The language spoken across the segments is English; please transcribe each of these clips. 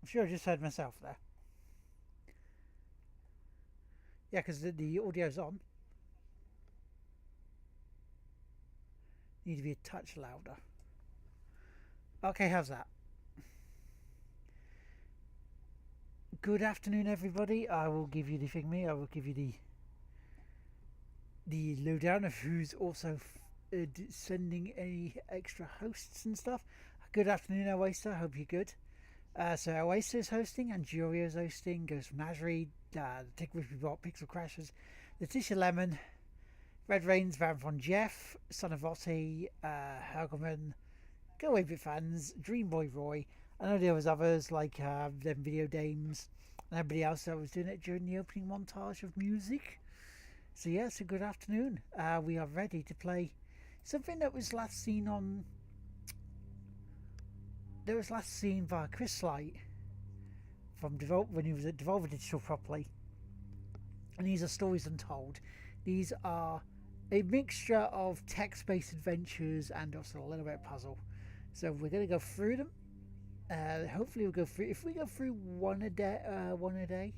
sure I just heard myself there. Yeah, because the audio's on. Need to be a touch louder. Okay, how's that? Good afternoon, everybody. I will give you the thingy. I will give you the lowdown of who's also sending any extra hosts and stuff. Good afternoon, Oasis. I hope you're good. So Oasis is hosting, and Julio's hosting. Goes from Nasri, Tick Rippy Bot, Pixel Crashers, Letitia Lemon, Red Rains, Van Jeff, Son of Otti, Helgeman, Go Away Bit Fans, Dream Boy Roy. I know there was others like them Video Dames and everybody else that was doing it during the opening montage of music. So yeah, it's a good afternoon. We are ready to play something that was last seen on. That was last seen by Chris Light from when he was at Devolver Digital properly. And these are stories untold. These are a mixture of text-based adventures and also a little bit of puzzle. So we're going to go through them. Hopefully we'll go through. If we go through one a day,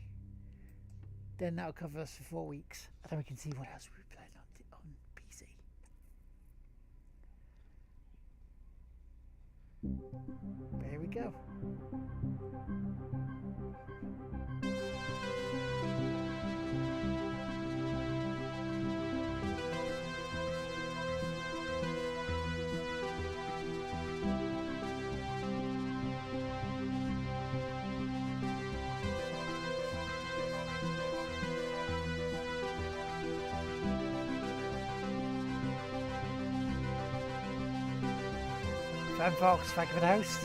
then that'll cover us for 4 weeks. And then we can see what else we're playing on PC. There we go. Fan Fox, thank you for the host.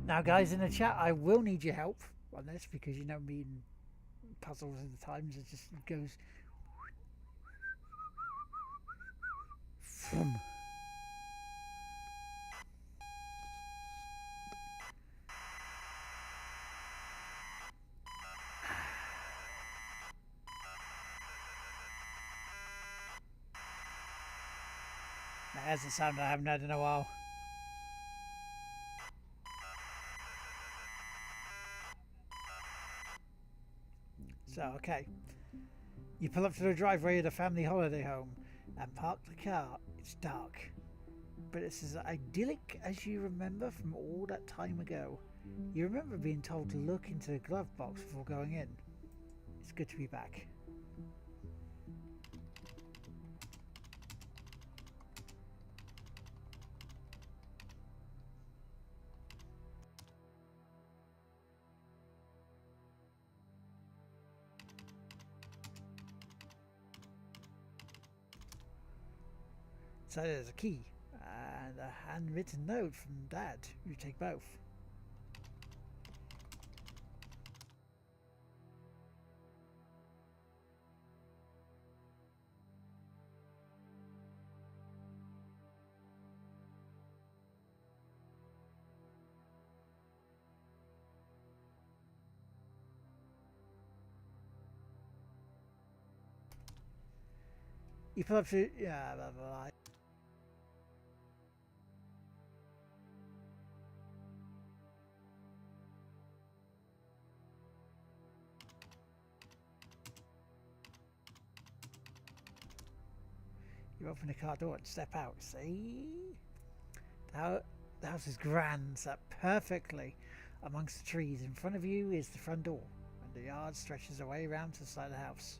Now, guys, in the chat, I will need your help on this because you know me and puzzles at the times it just goes. That's a sound I haven't had in a while. So, okay. You pull up to the driveway of the family holiday home and park the car. It's dark, but it's as idyllic as you remember from all that time ago. You remember being told to look into the glove box before going in. It's good to be back. So there's a key and a handwritten note from Dad. You take both. You pull up to blah blah blah. You open the car door and step out. See? The house is grand, set perfectly amongst the trees. In front of you is the front door, and the yard stretches away around to the side of the house.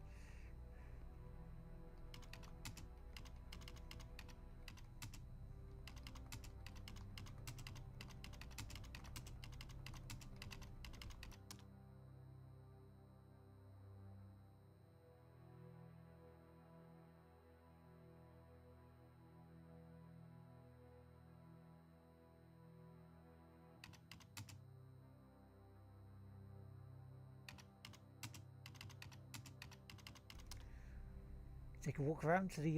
Take a walk around to the.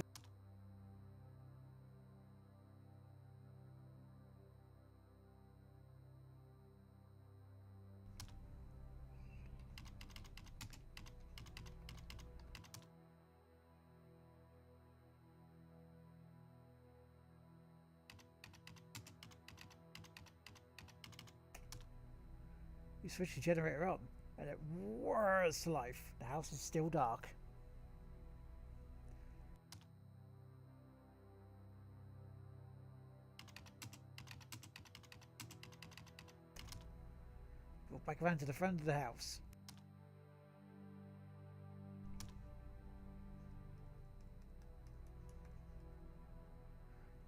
You switch the generator on, and it whirs to life. The house is still dark. Walk back around to the front of the house.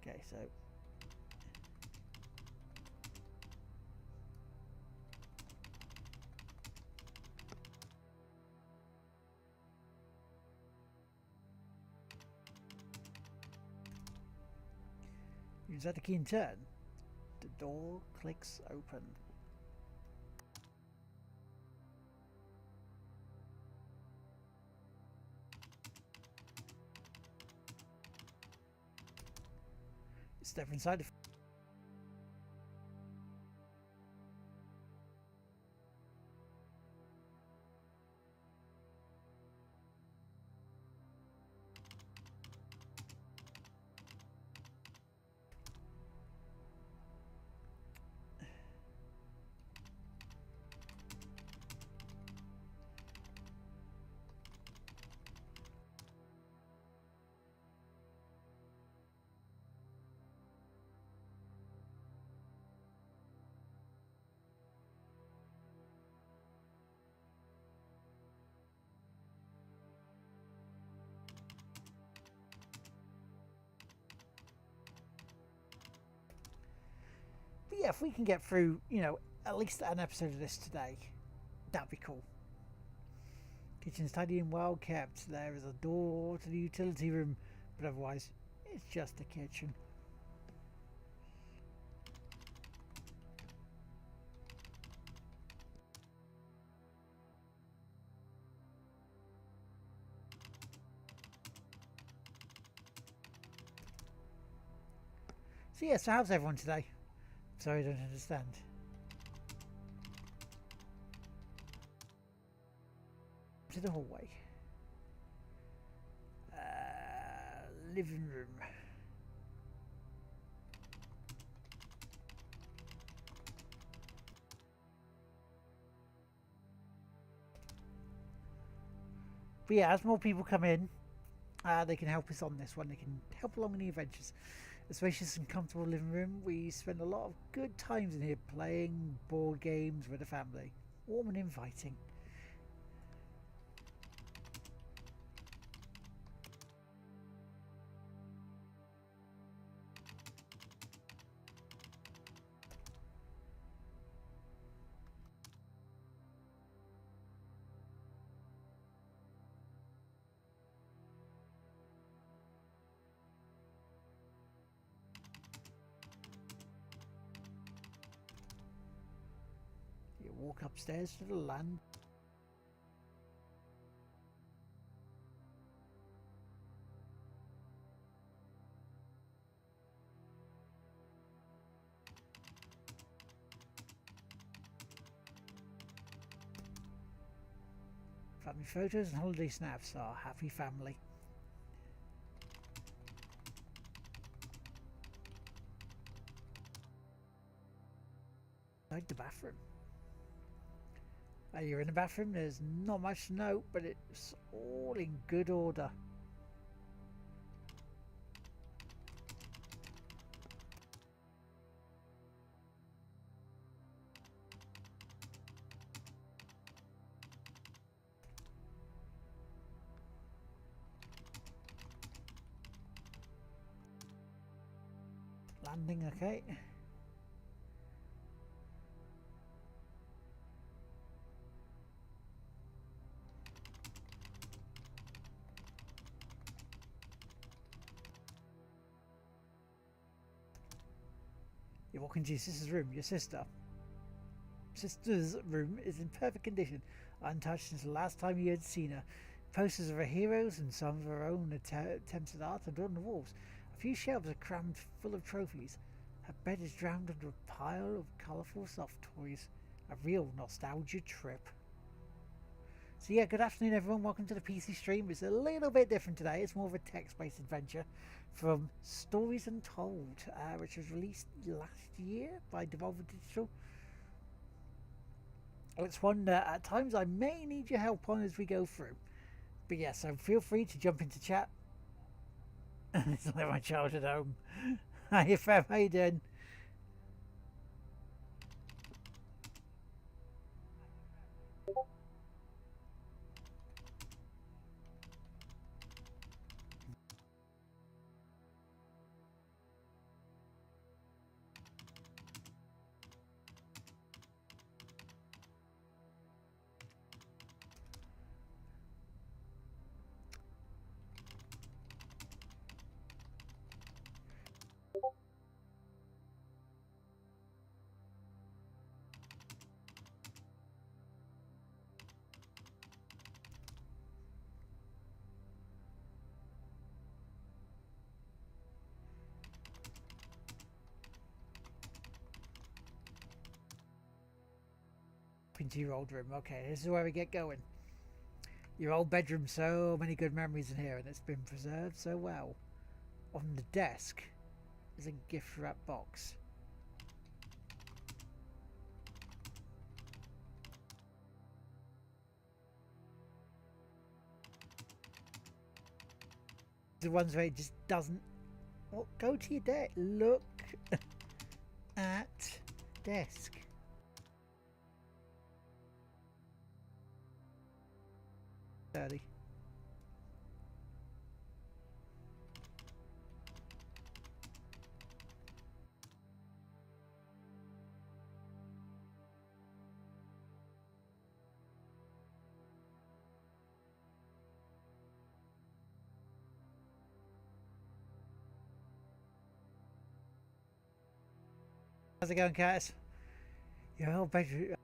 Okay, so you insert the key and turn. The door clicks open. Step inside the But yeah, if we can get through, at least an episode of this today, that'd be cool. Kitchen's tidy and well kept. There is a door to the utility room, but otherwise, it's just a kitchen. So yeah, so how's everyone today? Sorry, I don't understand. To the hallway. Living room. But yeah, as more people come in, they can help us on this one. They can help along in the adventures. A spacious and comfortable living room. We spend a lot of good times in here playing board games with the family. Warm and inviting. You walk upstairs to the land. Family photos and holiday snaps. Our happy family. Like the bathroom. You're in the bathroom. There's not much to note, but it's all in good order. Landing okay. You walk into your sister's room. Your sister's room is in perfect condition, untouched since the last time you had seen her. Posters of her heroes and some of her own attempts at art adorn the walls. A few shelves are crammed full of trophies. Her bed is drowned under a pile of colourful soft toys. A real nostalgia trip. So yeah, good afternoon everyone, welcome to the PC stream. It's a little bit different today, it's more of a text-based adventure from Stories Untold, which was released last year by Devolver Digital. It's one that at times I may need your help on as we go through. But yeah, so feel free to jump into chat. It's like my childhood home. Hi, Fab, how you doing? Into your old room. Okay, this is where we get going. Your old bedroom, so many good memories in here, and it's been preserved so well. On the desk is a gift wrap box. The ones where it just doesn't. Well, go to your desk. Look at desk. Dirty. How's it going, Curtis? Your old bedroom.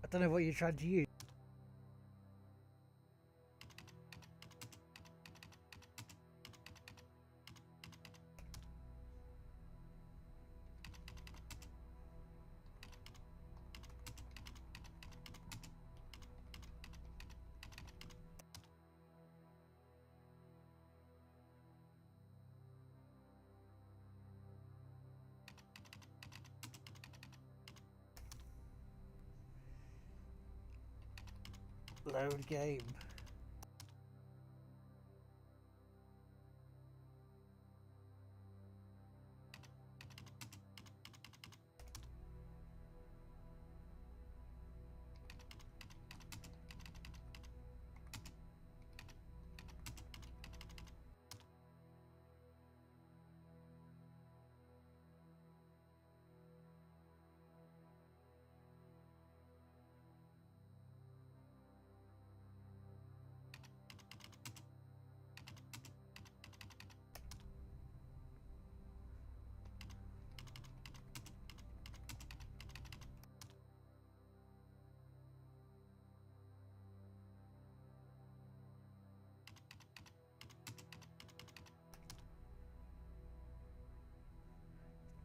I don't know what you're trying to use. Load game.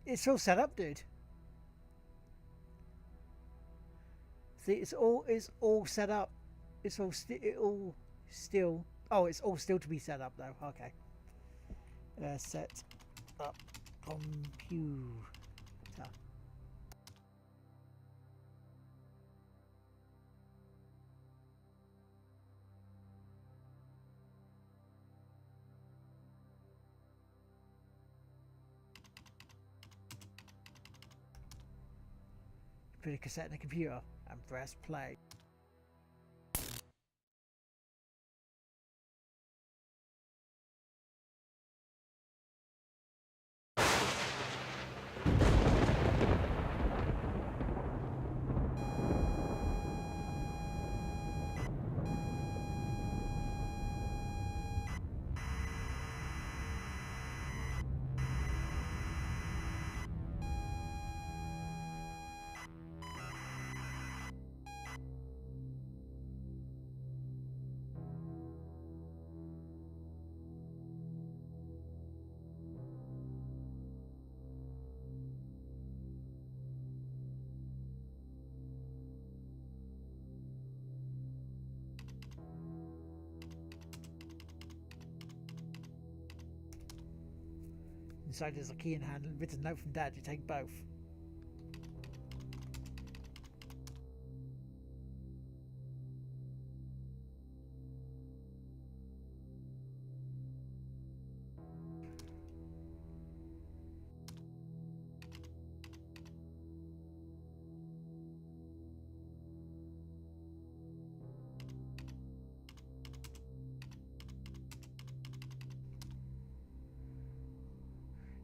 It's all set up, dude. See, it's all set up. It's all still. Oh, it's all still to be set up though. Okay. Set up computer. Put a cassette in the computer and press play. Inside there's a key in hand and written note from Dad. You take both.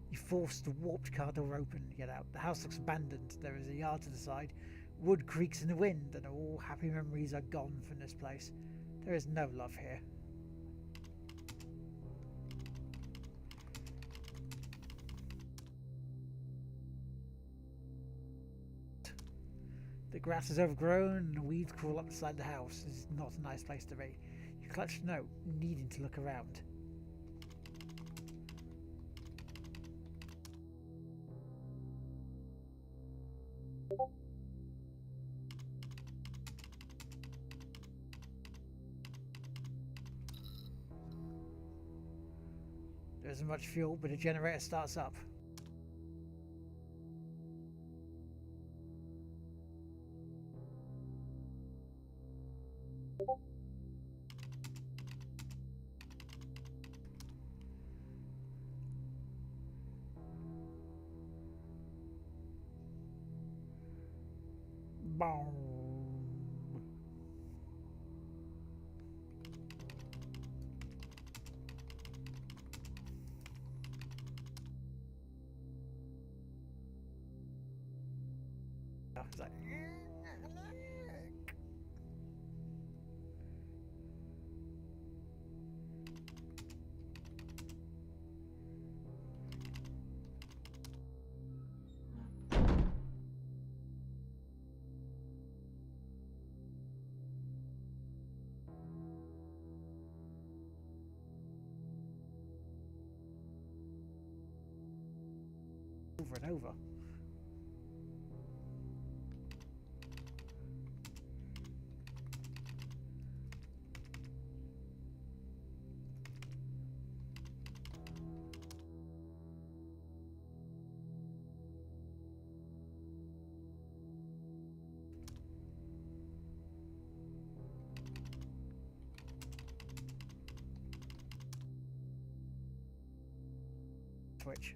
You force the warped car door open and get out. The house looks abandoned. There is a yard to the side. Wood creaks in the wind, and all happy memories are gone from this place. There is no love here. The grass is overgrown and the weeds crawl up the side of the house. This is not a nice place to be. You clutch the note, needing to look around. There isn't much fuel, but a generator starts up. Boom. It's like, over and over. Switch.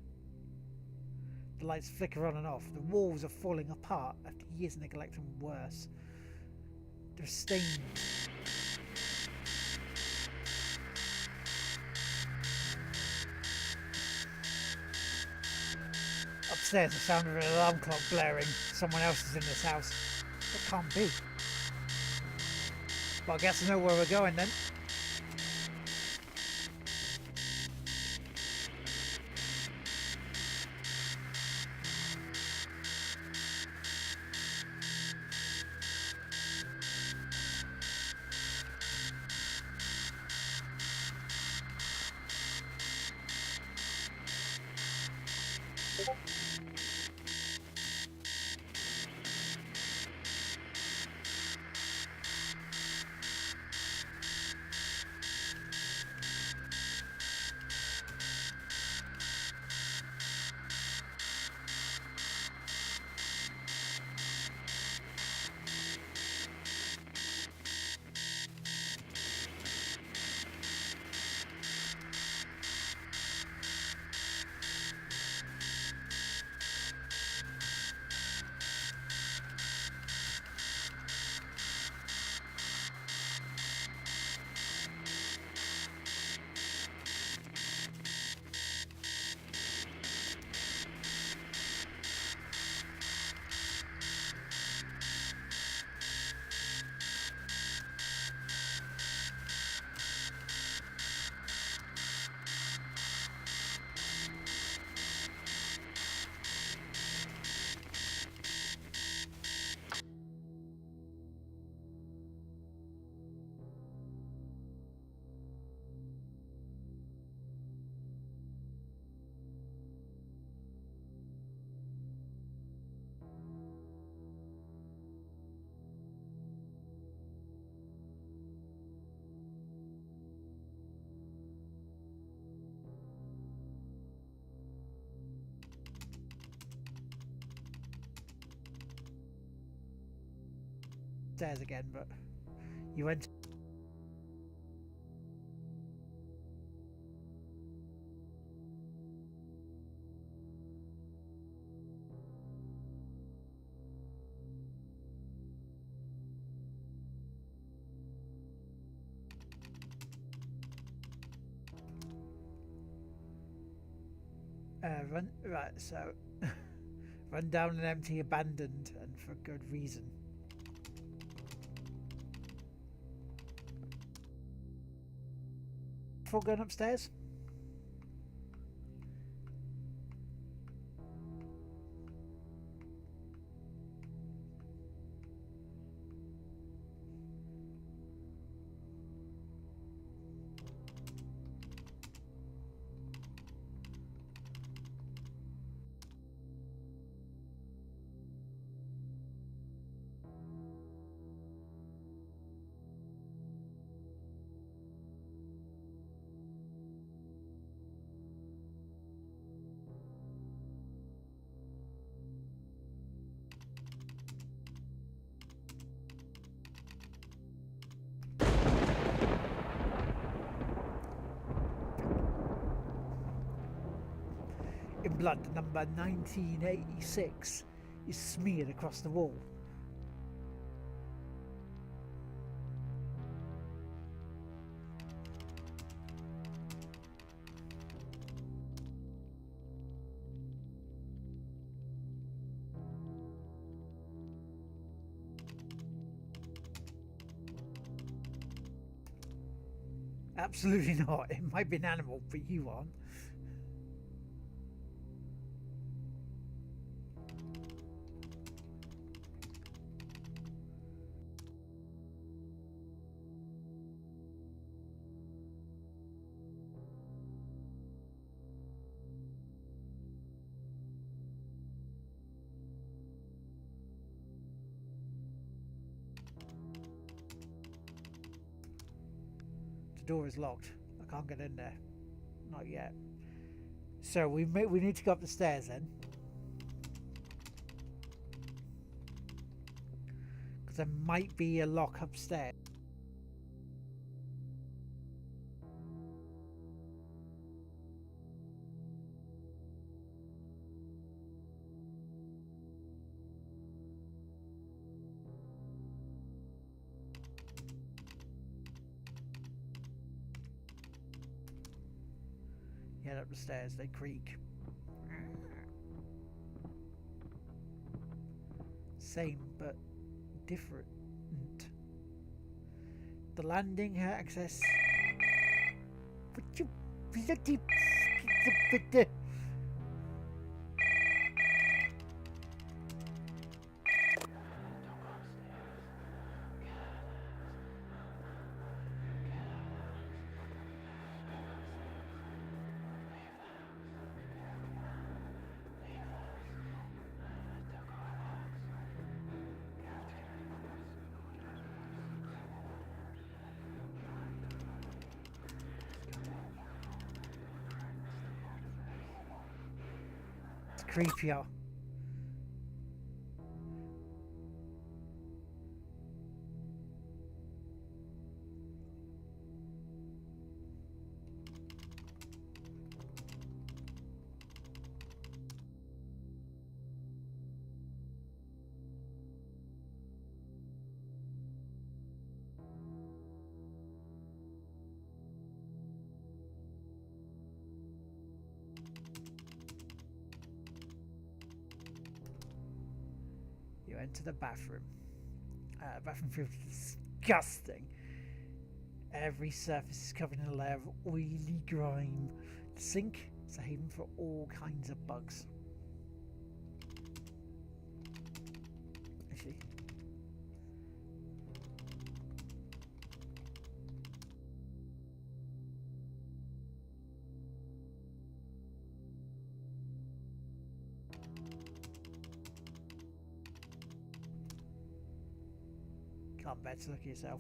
The lights flicker on and off. The walls are falling apart after years of neglect and worse. There's stains. Upstairs, the sound of an alarm clock blaring. Someone else is in this house. That can't be. Well, I guess I know where we're going then. stairs again, but you went. Run right, so run down and empty, abandoned, and for good reason. Before going upstairs. In blood, the number 1986 is smeared across the wall. Absolutely not. It might be an animal, but you aren't. The door is locked. I can't get in there. Not yet. So we need to go up the stairs then. Because there might be a lock upstairs. Head up the stairs, they creak. Same, but different. The landing access. What you bloody. Creepier. You enter the bathroom. Bathroom feels disgusting. Every surface is covered in a layer of oily grime. The sink is a haven for all kinds of bugs. Actually, can't bear to look at yourself.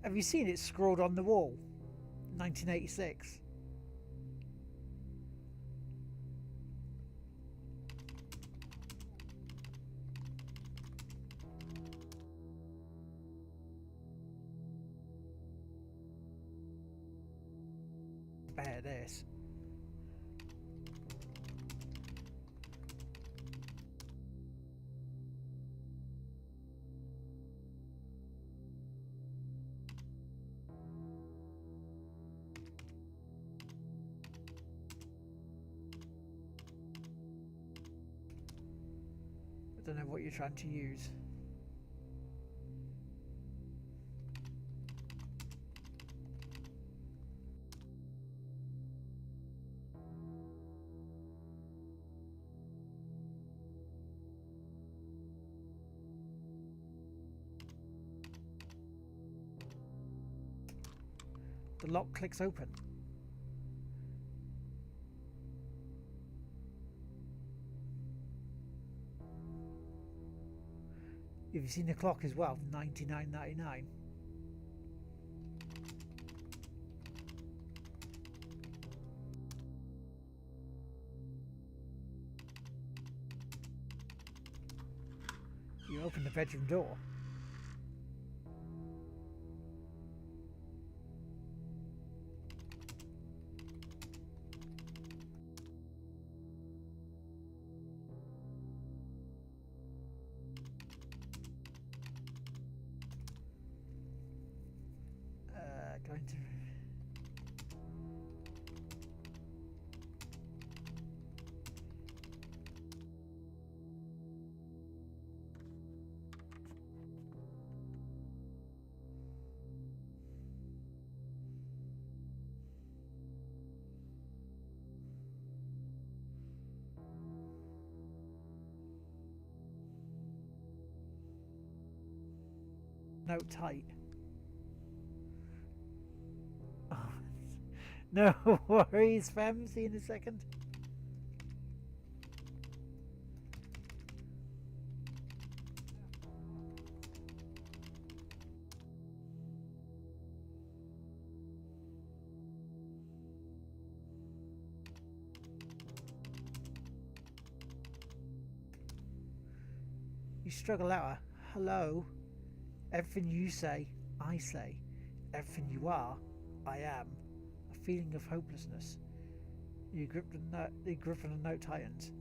Have you seen it scrawled on the wall? 1986. Better this. I don't know what you're trying to use. The lock clicks open. Have you seen the clock as well? 99.99. You open the bedroom door. Going to... Note tight. Oh, no worries, fam. See you in a second. You struggle out. Hello. Everything you say, I say. Everything you are, I am. A feeling of hopelessness. You grip on the note tightens.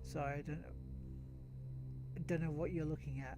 So I don't know what you're looking at.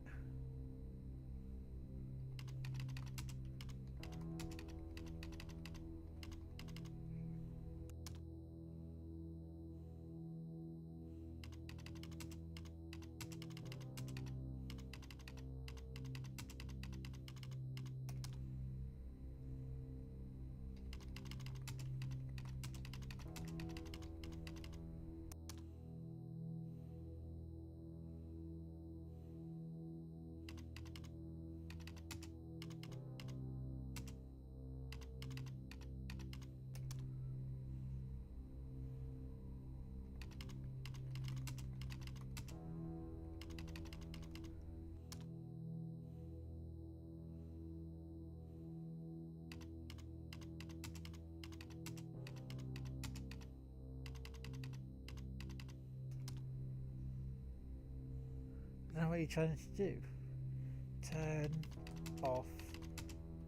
I don't know what you're trying to do. Turn off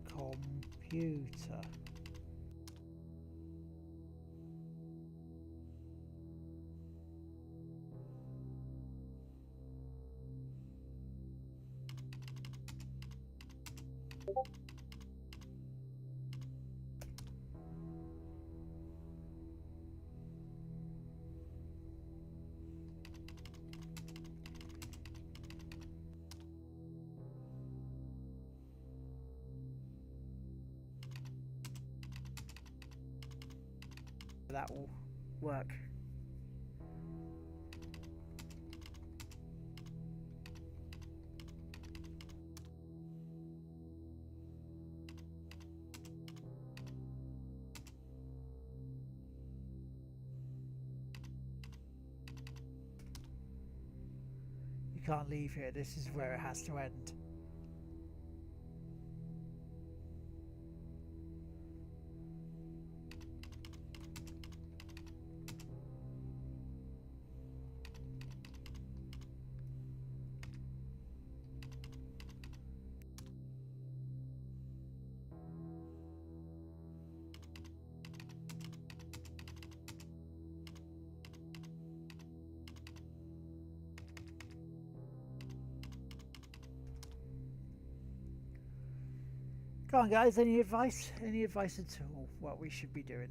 computer. That will work. can't leave here. This is where it has to end. Come on, guys. Any advice? Any advice at all? What we should be doing?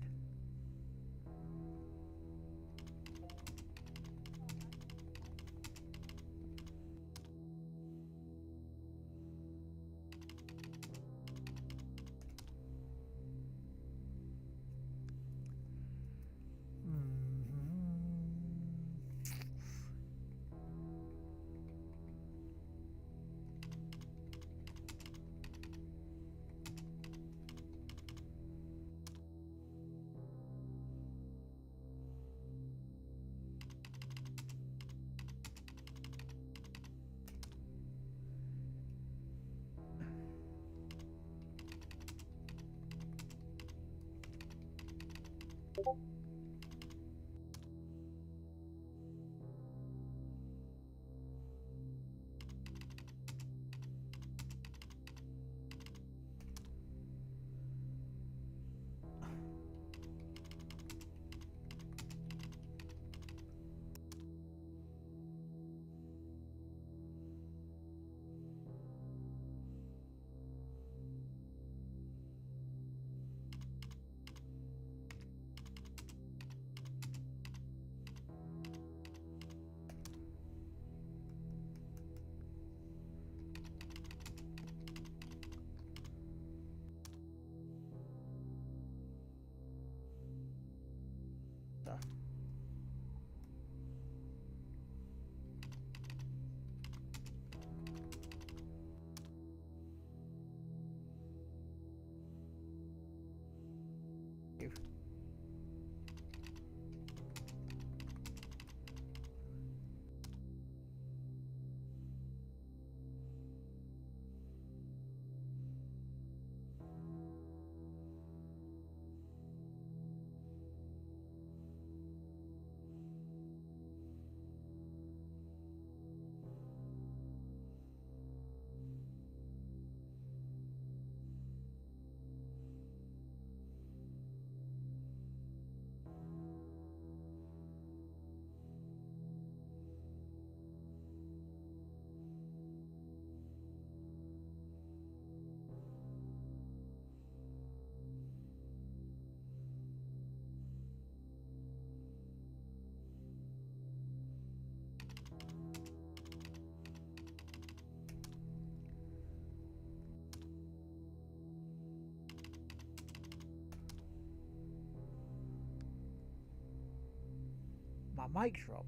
My mic drop.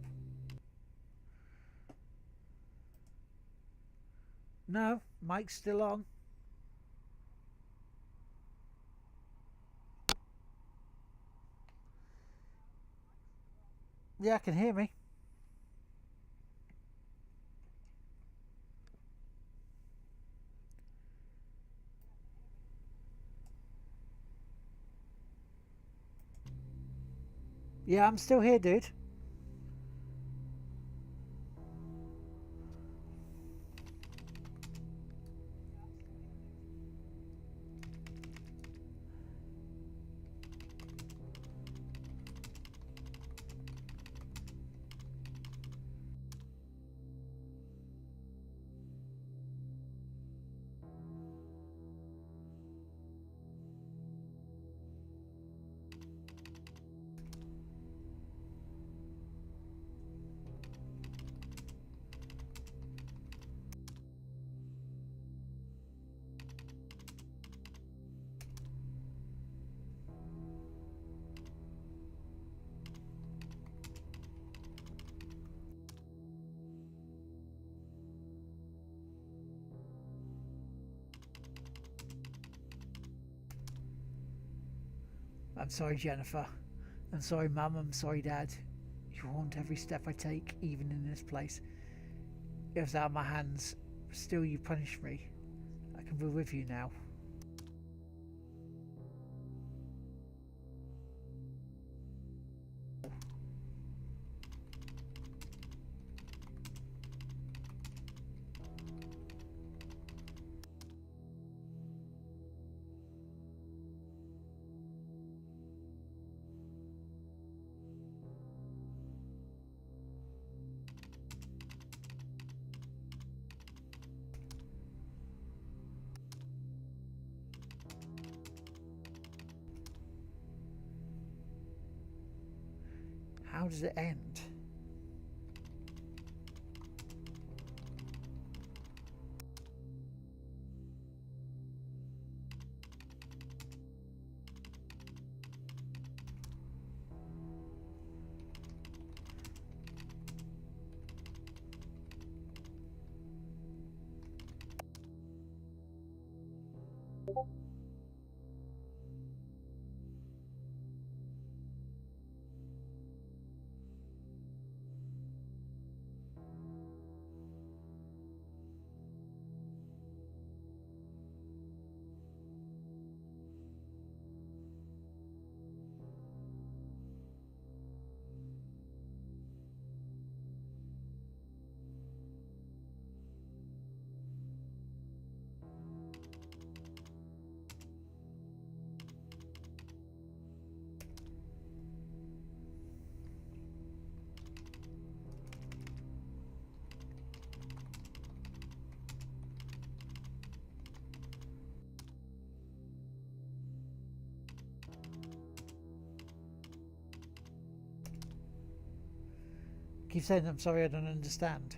No, mic's still on. Yeah, I can hear me. Yeah, I'm still here, dude. I'm sorry, Jennifer. I'm sorry, Mum. I'm sorry, Dad. You haunt every step I take, even in this place. It was out of my hands. Still, you punished me. I can be with you now. How does it end? Keep saying I'm sorry, I don't understand.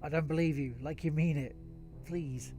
I don't believe you, like you mean it. Please.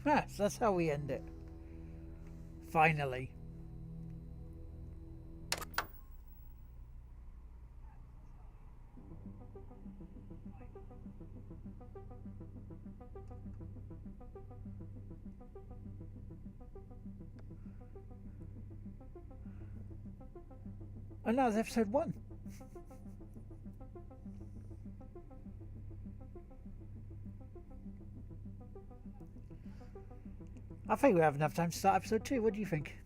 Yes, that's how we end it. Finally. And that was episode 1. I think we have enough time to start episode 2. What do you think?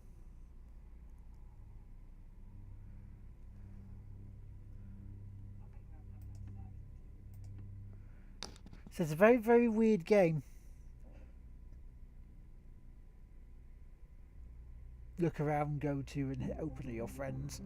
So it's a very, very weird game. Look around, go to, and open to your friends.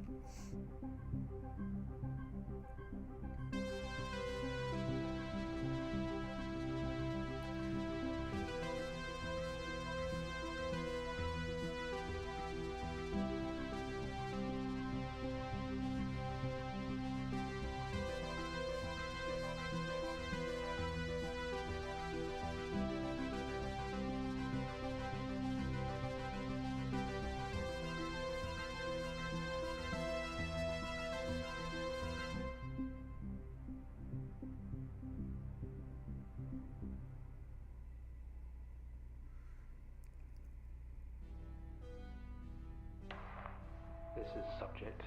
This is subject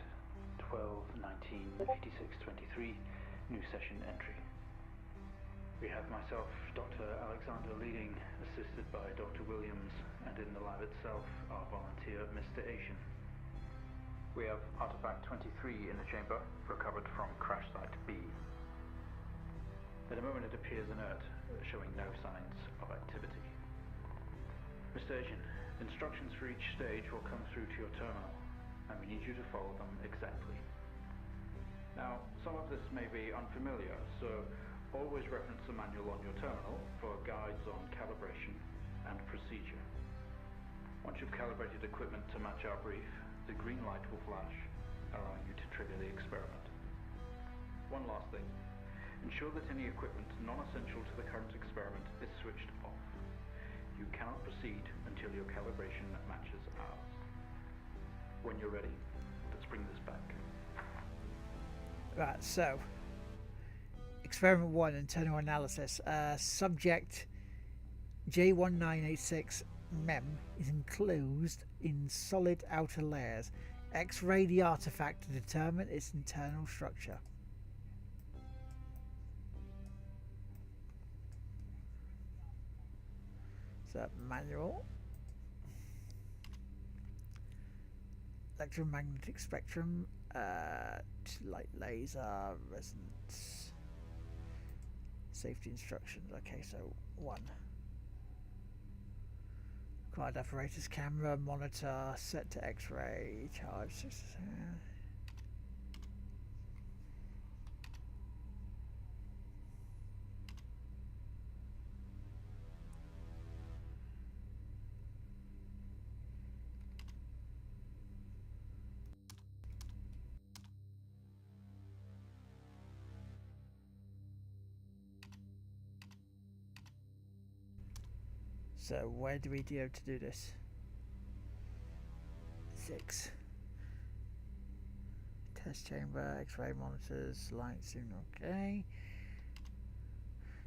12-19-86-23, new session entry. We have myself, Dr. Alexander leading, assisted by Dr. Williams, and in the lab itself, our volunteer, Mr. Asian. We have artifact 23 in the chamber, recovered from crash site B. At the moment it appears inert, showing no signs of activity. Mr. Asian, instructions for each stage will come through to your terminal, and we need you to follow them exactly. Now, some of this may be unfamiliar, so Always reference the manual on your terminal for guides on calibration and procedure. Once you've calibrated equipment to match our brief, the green light will flash, allowing you to trigger the experiment. One last thing. Ensure that any equipment non-essential to the current experiment is switched off. You cannot proceed until your calibration matches ours. When you're ready, let's bring this back. Right, so Experiment 1, internal analysis. Subject J1986 MEM is enclosed in solid outer layers. X-ray the artifact to determine its internal structure. So, manual. Electromagnetic spectrum. Light laser. Resonance. Safety instructions. Okay, so 1. Required apparatus, camera, monitor, set to X-ray, charge. So where do we go to do this? 6. Test chamber, X-ray monitors, light signal. Okay.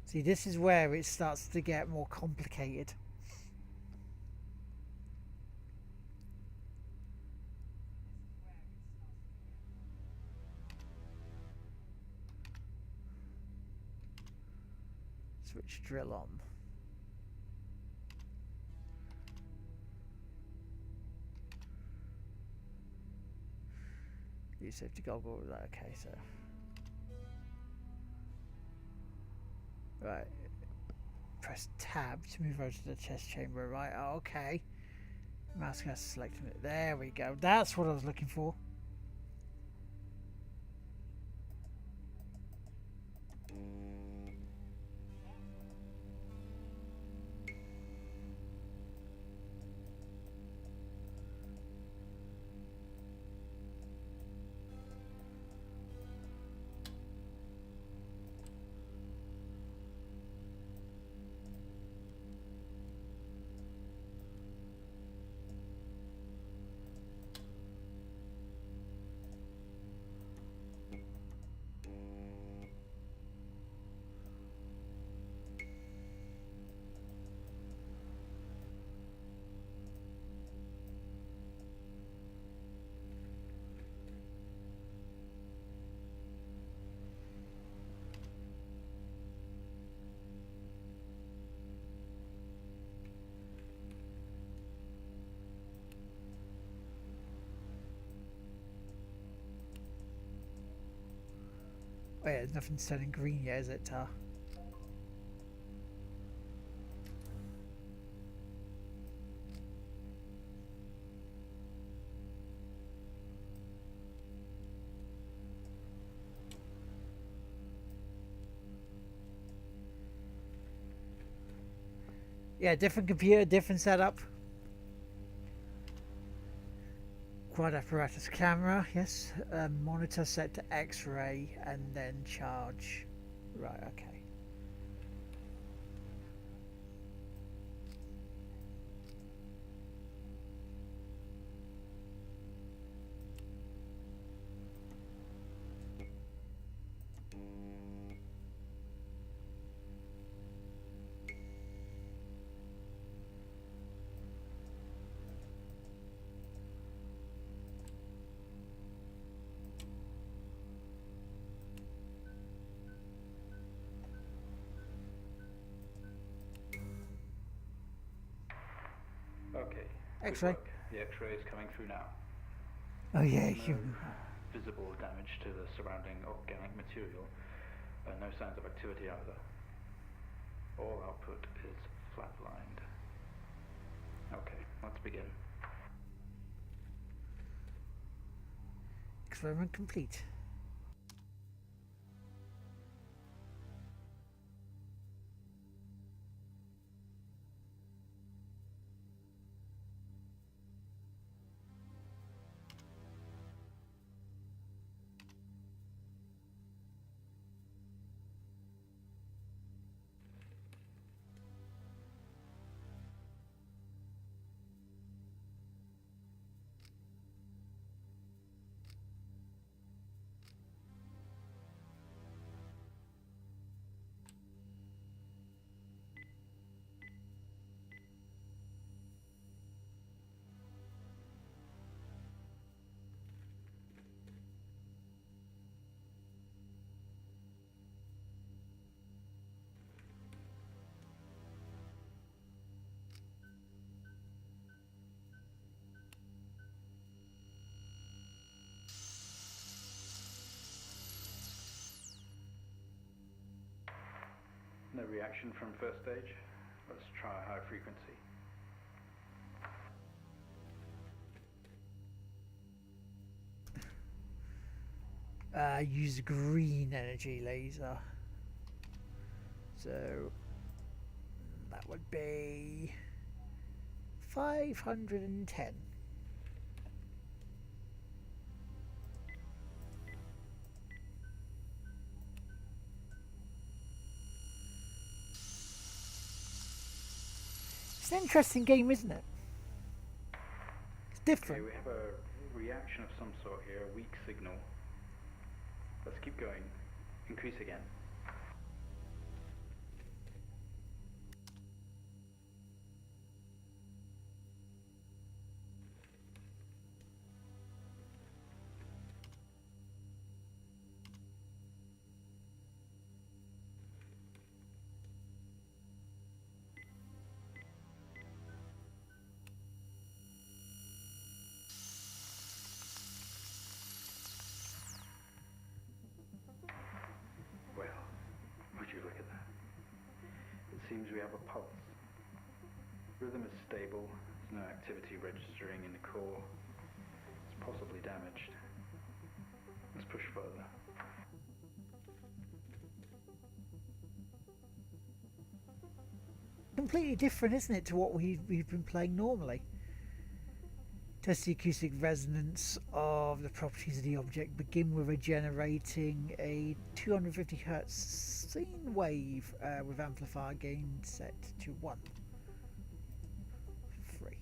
See, this is where it starts to get more complicated. Switch drill on. Use safety goggles. Okay, so right. Press tab to move over to the test chamber. Right. Oh, okay. Mouse cursor selecting it. There we go. That's what I was looking for. Oh yeah, there's nothing turning green yet, is it, Tar? Yeah, different computer, different setup. Quad apparatus camera, yes. Monitor set to X-ray and then charge. Right, okay. Okay. X-ray. The X-ray is coming through now. Oh yeah, No visible damage to the surrounding organic material. No signs of activity either. All output is flatlined. Okay, let's begin. Experiment complete. reaction from first stage. Let's try high frequency. Use green energy laser. So that would be 510. It's an interesting game, isn't it? It's different. Okay, we have a reaction of some sort here, a weak signal. Let's keep going. Increase again. Well, would you look at that? It seems we have a pulse. Rhythm is stable, there's no activity registering in the core. It's possibly damaged. Let's push further. Completely different, isn't it, to what we've been playing normally? Test the acoustic resonance of the properties of the object. Begin with generating a 250 Hz sine wave with amplifier gain set to 1. 3.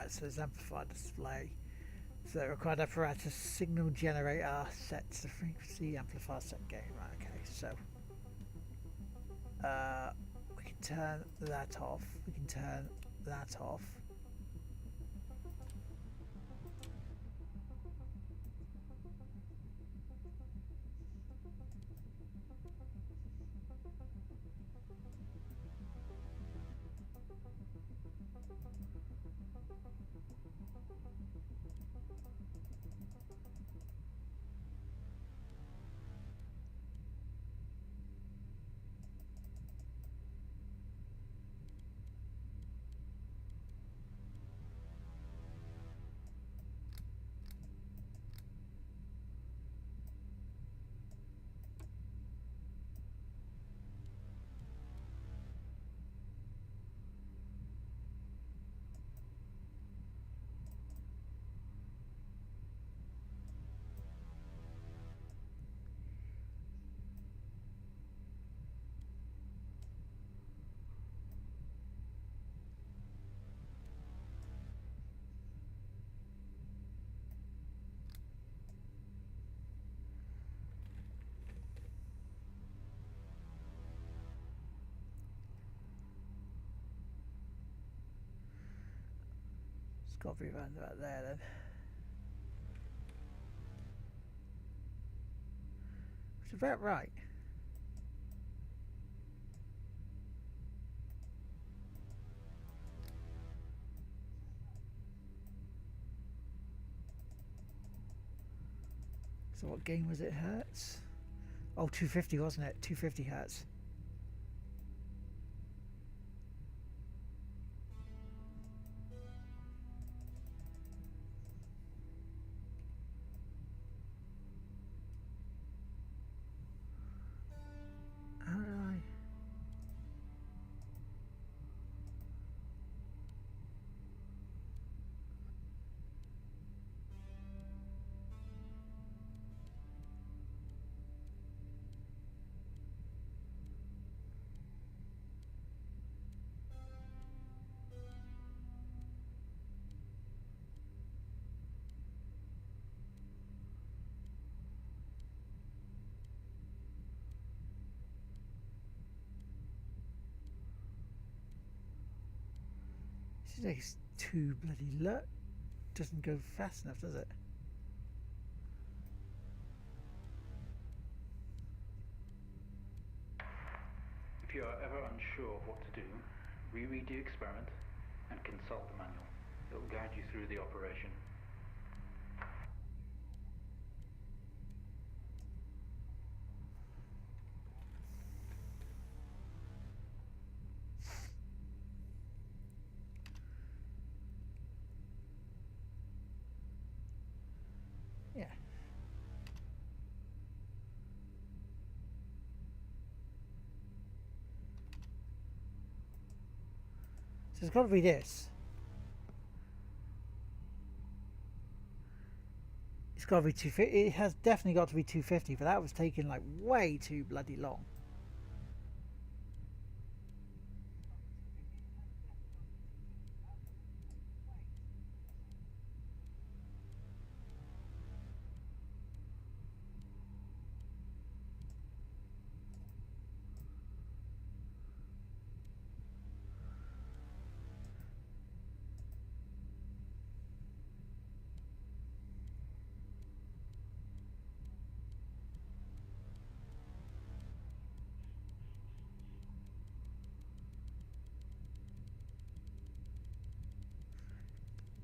So there's amplifier display. So required apparatus signal generator sets the frequency, amplifier set gain. Right, okay, so we can turn that off. We can turn that off. It's got to be around about there then. Which is about right. So what gain was it, hertz? Oh, 250 wasn't it? 250 hertz. How did I? It's too bloody low. Doesn't go fast enough, does it? If you are ever unsure of what to do, reread the experiment and consult the manual. It will guide you through the operation. So it's got to be this. It's got to be 250. It has definitely got to be 250, but that was taking like way too bloody long.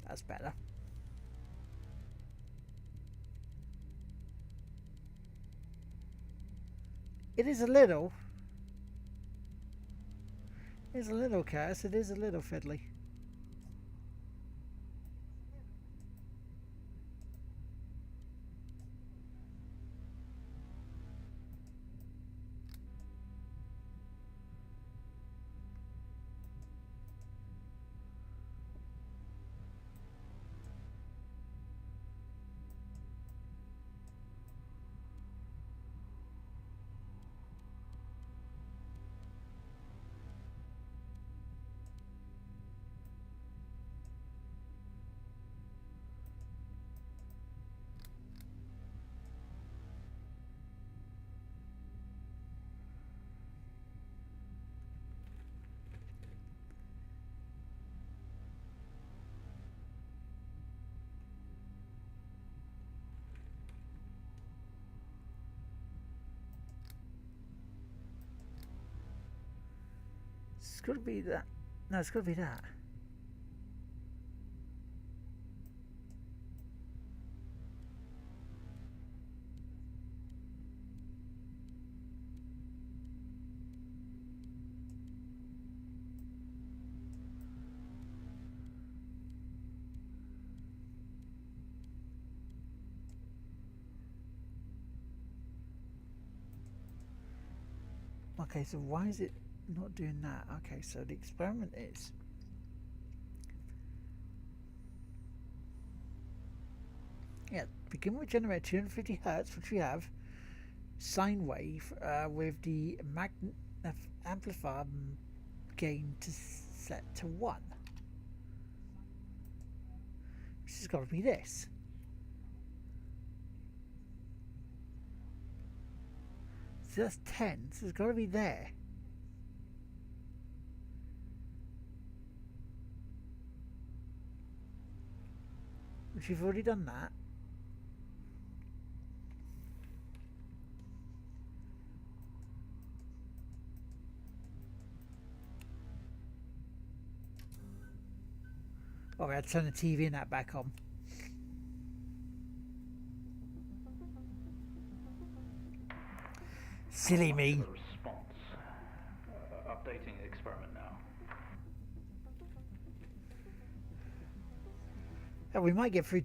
That's better. It is a little. It's a little curse. It is a little fiddly. It's got to be that. No, it's got to be that. Okay, so why is it not doing that? Okay, so the experiment is begin with generate 250 hertz, which we have, sine wave with the amplifier gain to set to 1. Which has got to be this. So that's 10, so it's got to be there. Which we've already done that. Oh, I had to turn the TV and that back on. Silly me. Response. Updating the experiment now. Oh, we might get through.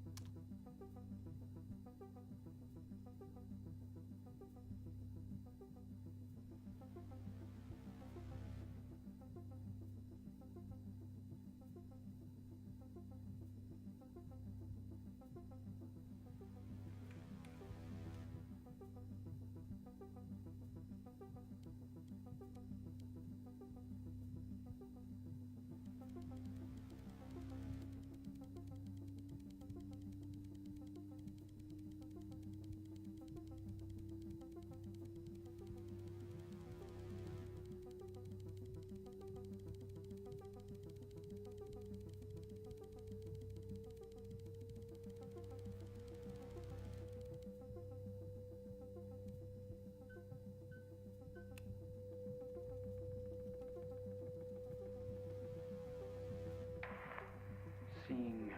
Seeing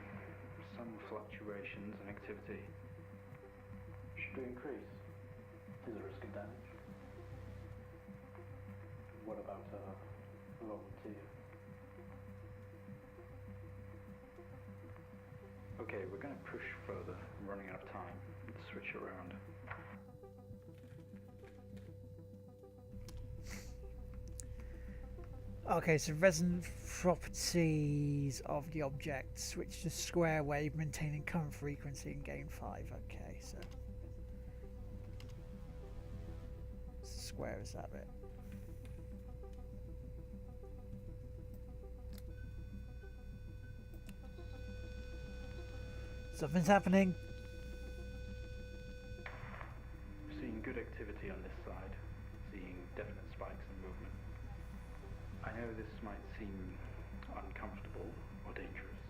some fluctuations in activity. Should we increase? Is there a risk of damage? What about volunteer? Okay, we're going to push further. I'm running out of time. Let's switch around. Okay, so resonant properties of the object. Switch to square wave, maintaining current frequency and gain 5. Okay, so square is that bit. Something's happening. Seeing good activity on this side. Seeing definite spikes in movement. I know this might seem uncomfortable or dangerous,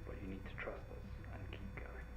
but you need to trust us and keep going.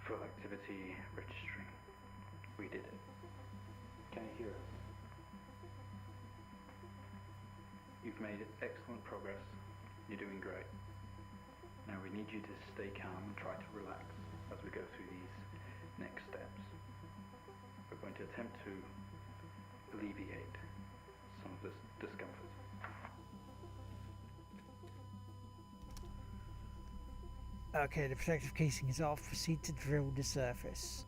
Full activity registering. We did it. Can you hear us? You've made excellent progress. You're doing great. Now we need you to stay calm and try to relax as we go through these next steps. We're going to attempt to alleviate some of this discomfort. Okay, the protective casing is off. Proceed to drill the surface.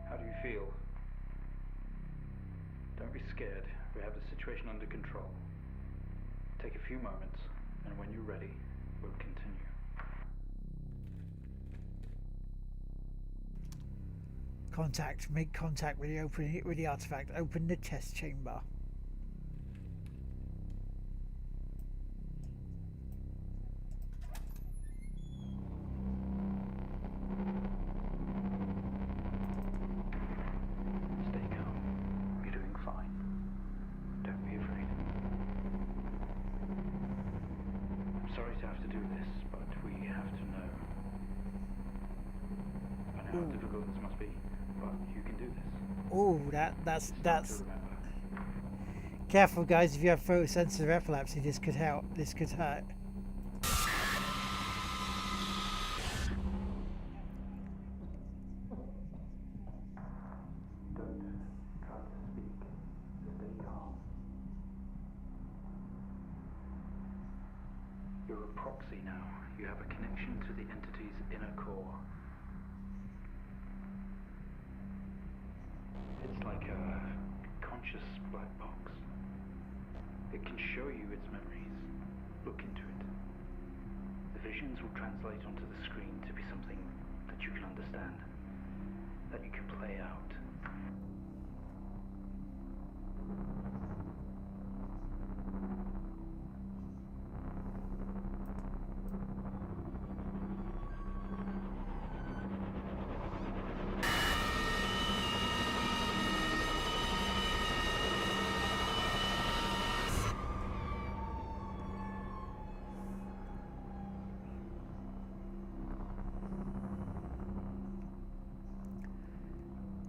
How do you feel? Don't be scared. We have the situation under control. Take a few moments, and when you're ready, we'll continue. Contact. Make contact with the artifact. Open the test chamber. Stay calm. You're doing fine. Don't be afraid. I'm sorry to have to do this, but we have to know. I know how difficult this must be, but you can do this. Oh, that's. Careful, guys! If you have photosensitive epilepsy, this could help. This could hurt. Don't try to speak. Stay calm. You're a proxy now. You have a connection to the entity's inner core. It's like a conscious black box. It can show you its memories. Look into it. The visions will translate onto the screen to be something that you can understand, that you can play out.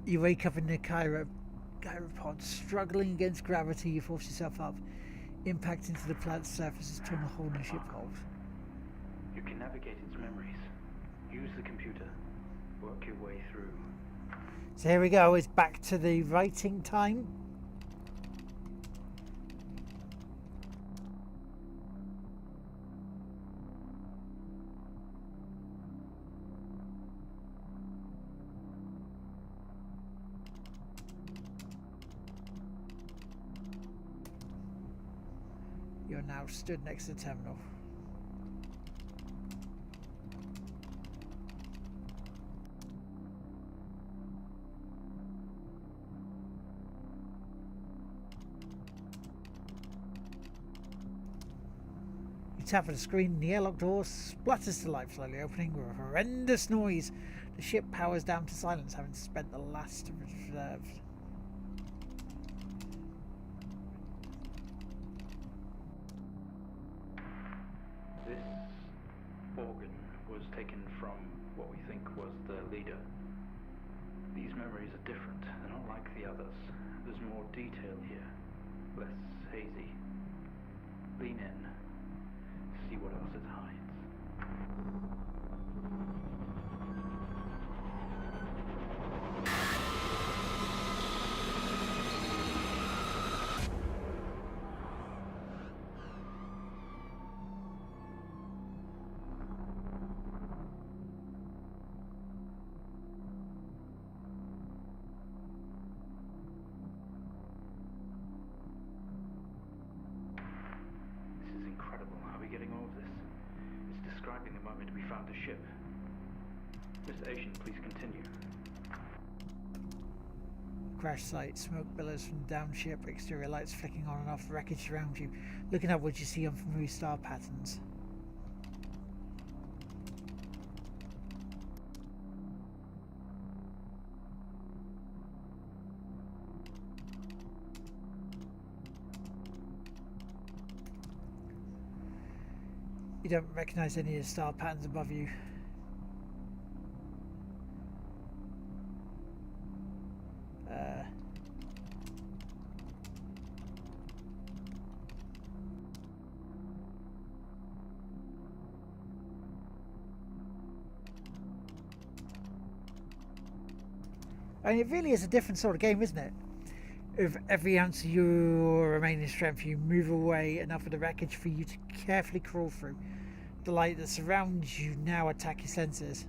You wake up in the gyropod, struggling against gravity. You force yourself up. Impact into the planet's surface has torn a hole in the ship hold. You can navigate its memories. Use the computer. Work your way through. So here we go, it's back to the writing time. You're now stood next to the terminal. You tap on the screen and the airlock door splutters to life, slowly opening with a horrendous noise. The ship powers down to silence, having spent the last reserve. This organ was taken from what we think was the leader. These memories are different. They're not like the others. There's more detail here. Less hazy. Lean in. See what else it hides. This is incredible. How are we getting all of this? It's describing the moment we found the ship. Mr. Asian, please continue. Crash site, smoke billows from down ship, exterior lights flicking on and off, wreckage around you. Looking upwards, you see unfamiliar star patterns. You don't recognize any of the star patterns above you. I mean, it really is a different sort of game, isn't it? With every ounce of your remaining strength, you move away enough of the wreckage for you to carefully crawl through. The light that surrounds you now attack your senses.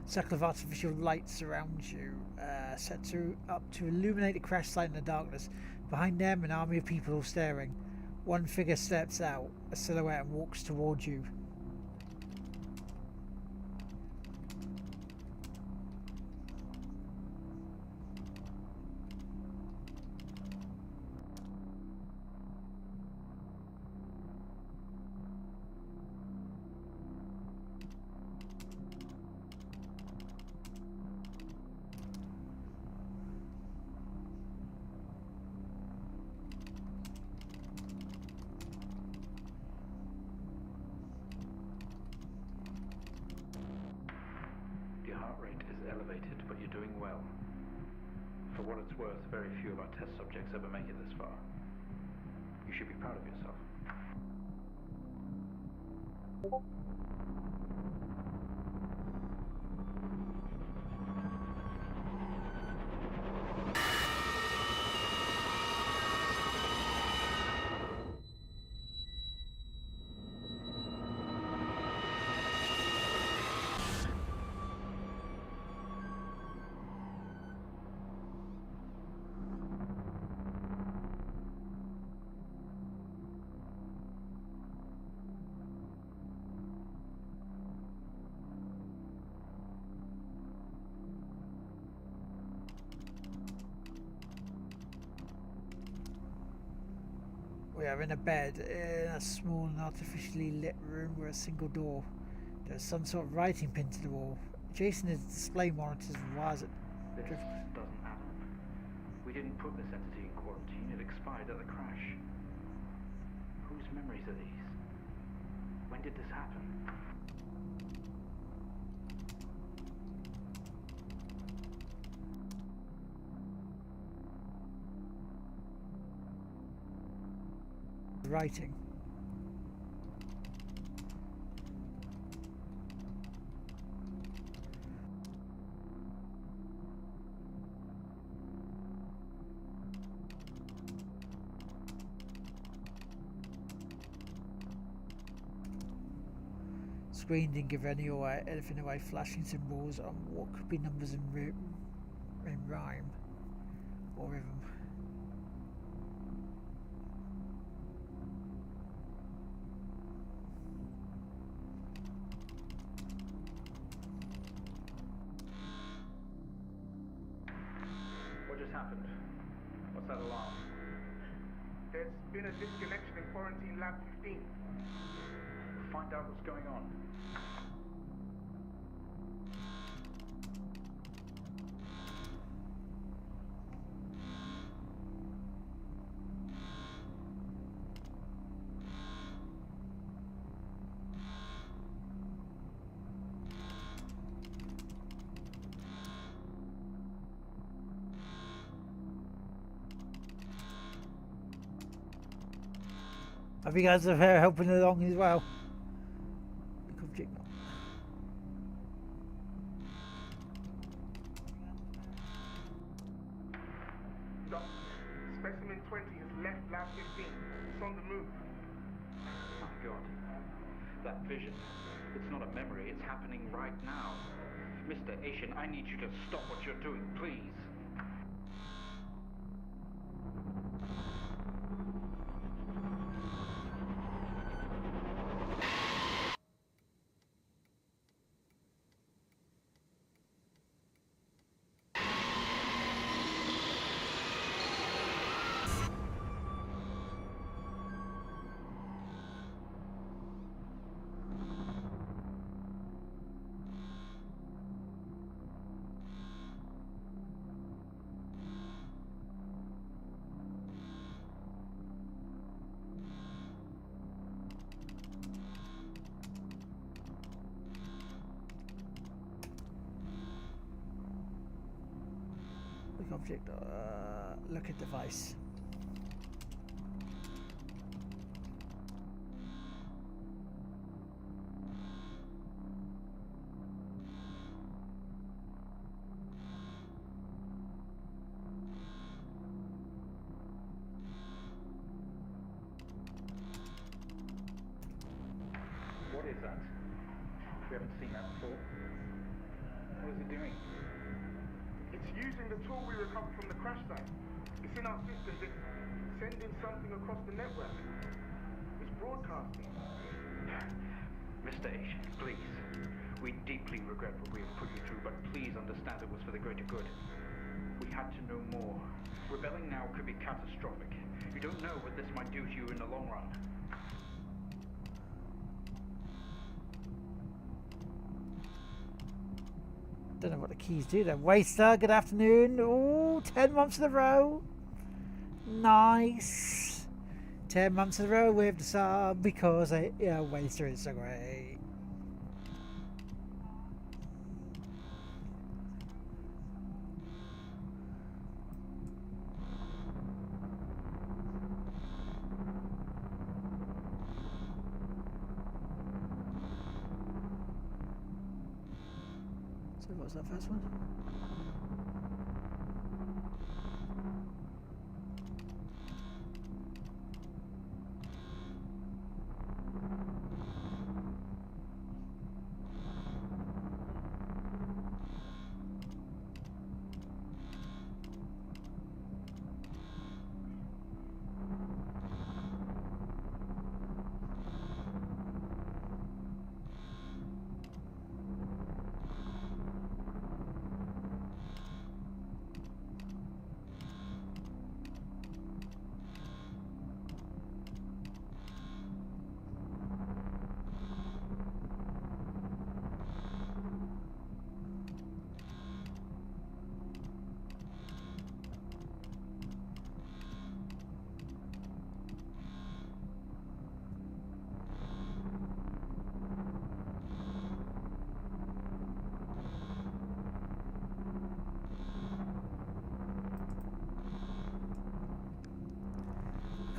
Circle of artificial light surrounds you, set up to illuminate the crash site in the darkness. Behind them, an army of people all staring. One figure steps out, a silhouette, and walks towards you. Elevated, but you're doing well. For what it's worth, very few of our test subjects ever make it this far. You should be proud of yourself. We are in a bed in a small and artificially lit room with a single door. There's some sort of writing pinned to the wall. Jason is display monitors and wires it. This doesn't add up. We didn't put this entity in quarantine. It expired at the crash. Whose memories are these? When did this happen? writing. Screen didn't give anything away. Flashing symbols on what could be numbers in rhyme or rhythm. What just happened? What's that alarm? There's been a disconnection in quarantine lab 15. Find out what's going on. Have you guys helping along as well? Specimen 20 has left lab 15. It's on the move. My God. That vision. It's not a memory, it's happening right now. Mr. Asian, I need you to stop what you're doing, please. Object, look at device. What is that? We haven't seen that before. What is it doing? It's using the tool we recovered from the crash site. It's in our systems. It's sending something across the network. It's broadcasting. Mr. Asian, please. We deeply regret what we have put you through, but please understand it was for the greater good. We had to know more. Rebelling now could be catastrophic. You don't know what this might do to you in the long run. Don't know what the keys do then. Waster, good afternoon. Oh, 10 months in a row. Nice. 10 months in a row with the sub because Waster is so great. So what was that first one?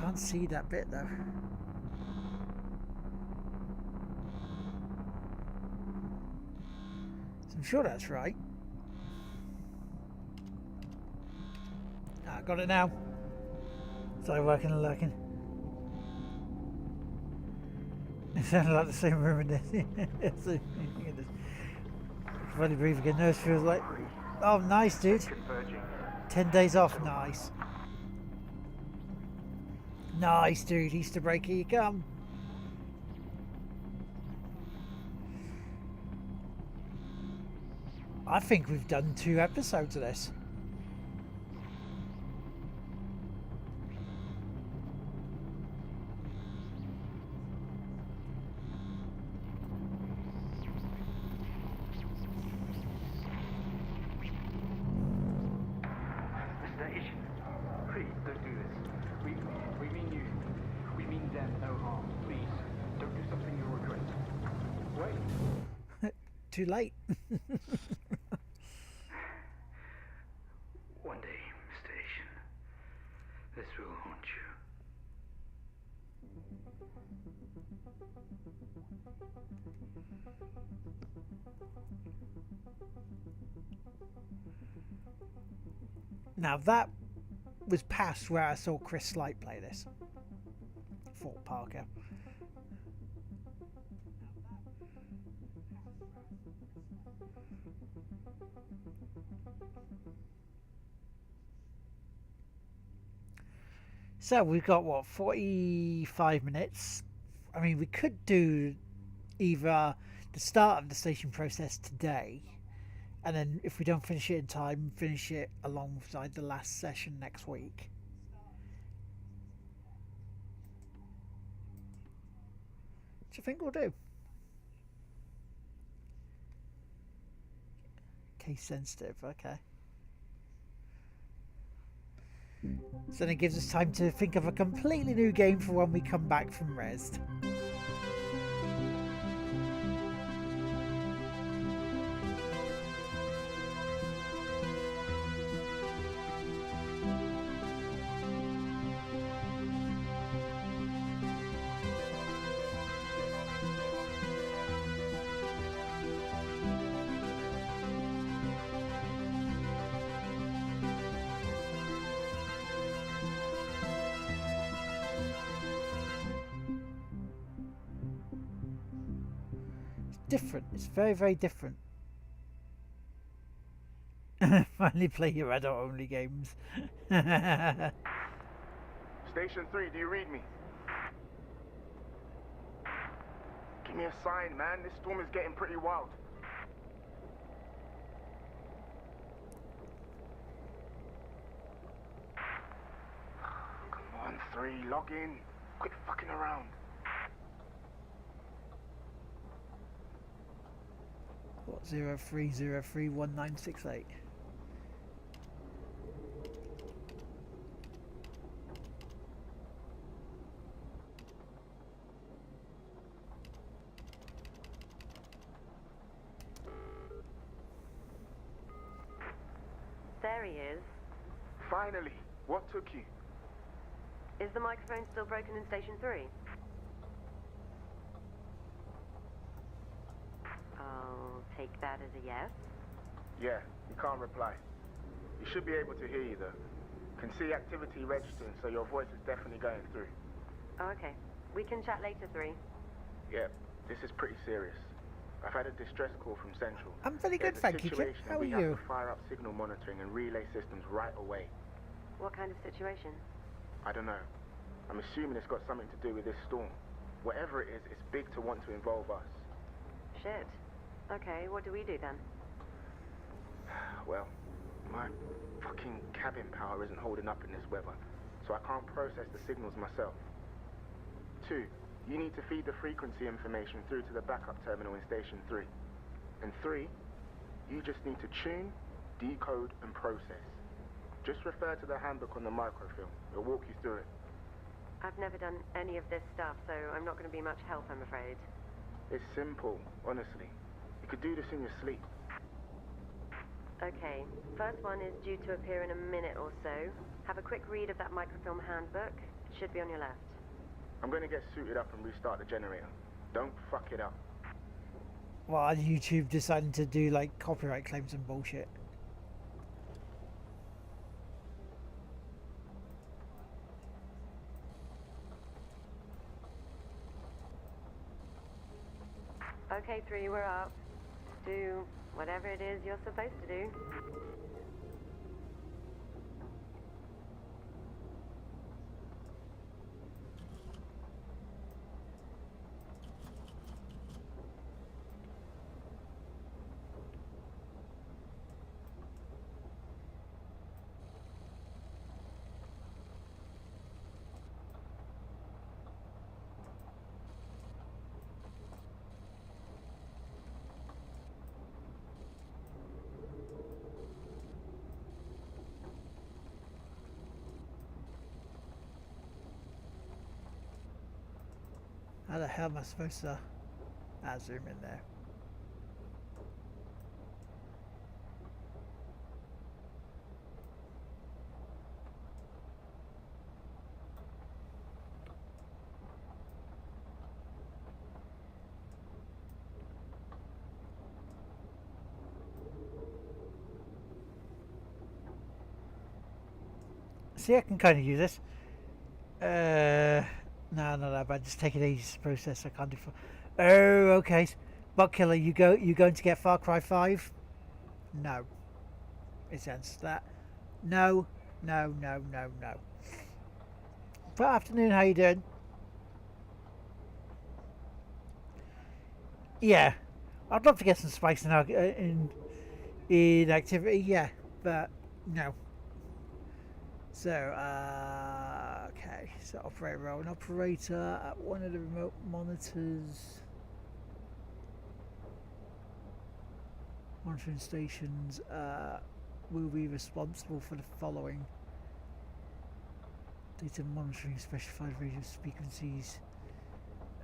Can't see that bit though. So I'm sure that's right. Ah, got it now. Sorry, working and lurking. It sounded like the same room in this. So, funny breathe again. Nurse feels like, oh, nice, dude. 10 days off, nice. Nice, dude. Easter break, here you come. I think we've done 2 episodes of this. Too late. One day, Mr. Asian, this will haunt you. Now that was past where I saw Chris Slight play this. Fort Parker. So we've got what, 45 minutes. I mean, we could do either the start of the station process today, and then if we don't finish it in time, finish it alongside the last session next week. What do you think we'll do? Case sensitive, okay. So then it gives us time to think of a completely new game for when we come back from rest. Different. It's very, very different. Finally play your adult-only games. Station 3, do you read me? Give me a sign, man. This storm is getting pretty wild. Come on, 3, log in. Quit fucking around. What, 03031968? There he is. Finally. What took you? Is the microphone still broken in Station 3? I'll take that as a yes. Yeah, you can't reply. You should be able to hear you, though. Can see activity registering, so your voice is definitely going through. Oh, okay. We can chat later, 3. Yeah, this is pretty serious. I've had a distress call from Central. I'm very good, thank you, Kit. How are we you? have to fire up signal monitoring and relay systems right away. What kind of situation? I don't know. I'm assuming it's got something to do with this storm. Whatever it is, it's big to want to involve us. Shit. Okay, what do we do then? Well, my fucking cabin power isn't holding up in this weather, so I can't process the signals myself. 2, you need to feed the frequency information through to the backup terminal in Station 3. And 3, you just need to tune, decode, and process. Just refer to the handbook on the microfilm. It'll walk you through it. I've never done any of this stuff, so I'm not going to be much help, I'm afraid. It's simple, honestly. You could do this in your sleep. Okay, first one is due to appear in a minute or so. Have a quick read of that microfilm handbook, Should be on your left. I'm gonna get suited up and restart the generator. Don't fuck it up. Well, YouTube deciding to do like copyright claims and bullshit. Okay, 3, we're up. Do whatever it is you're supposed to do. How the hell am I supposed to zoom in there? See, I can kind of use this. No, not that bad. Just take it easy to process. I can't do. Oh, okay. Bot killer, you going to get Far Cry 5? No. It answers that. No, no, no, no, no. Good afternoon. How you doing? Yeah, I'd love to get some spikes in activity. Yeah, but no. So, okay. So, operator role. An operator at one of the remote monitors. Monitoring stations will be responsible for the following: data monitoring specified radio frequencies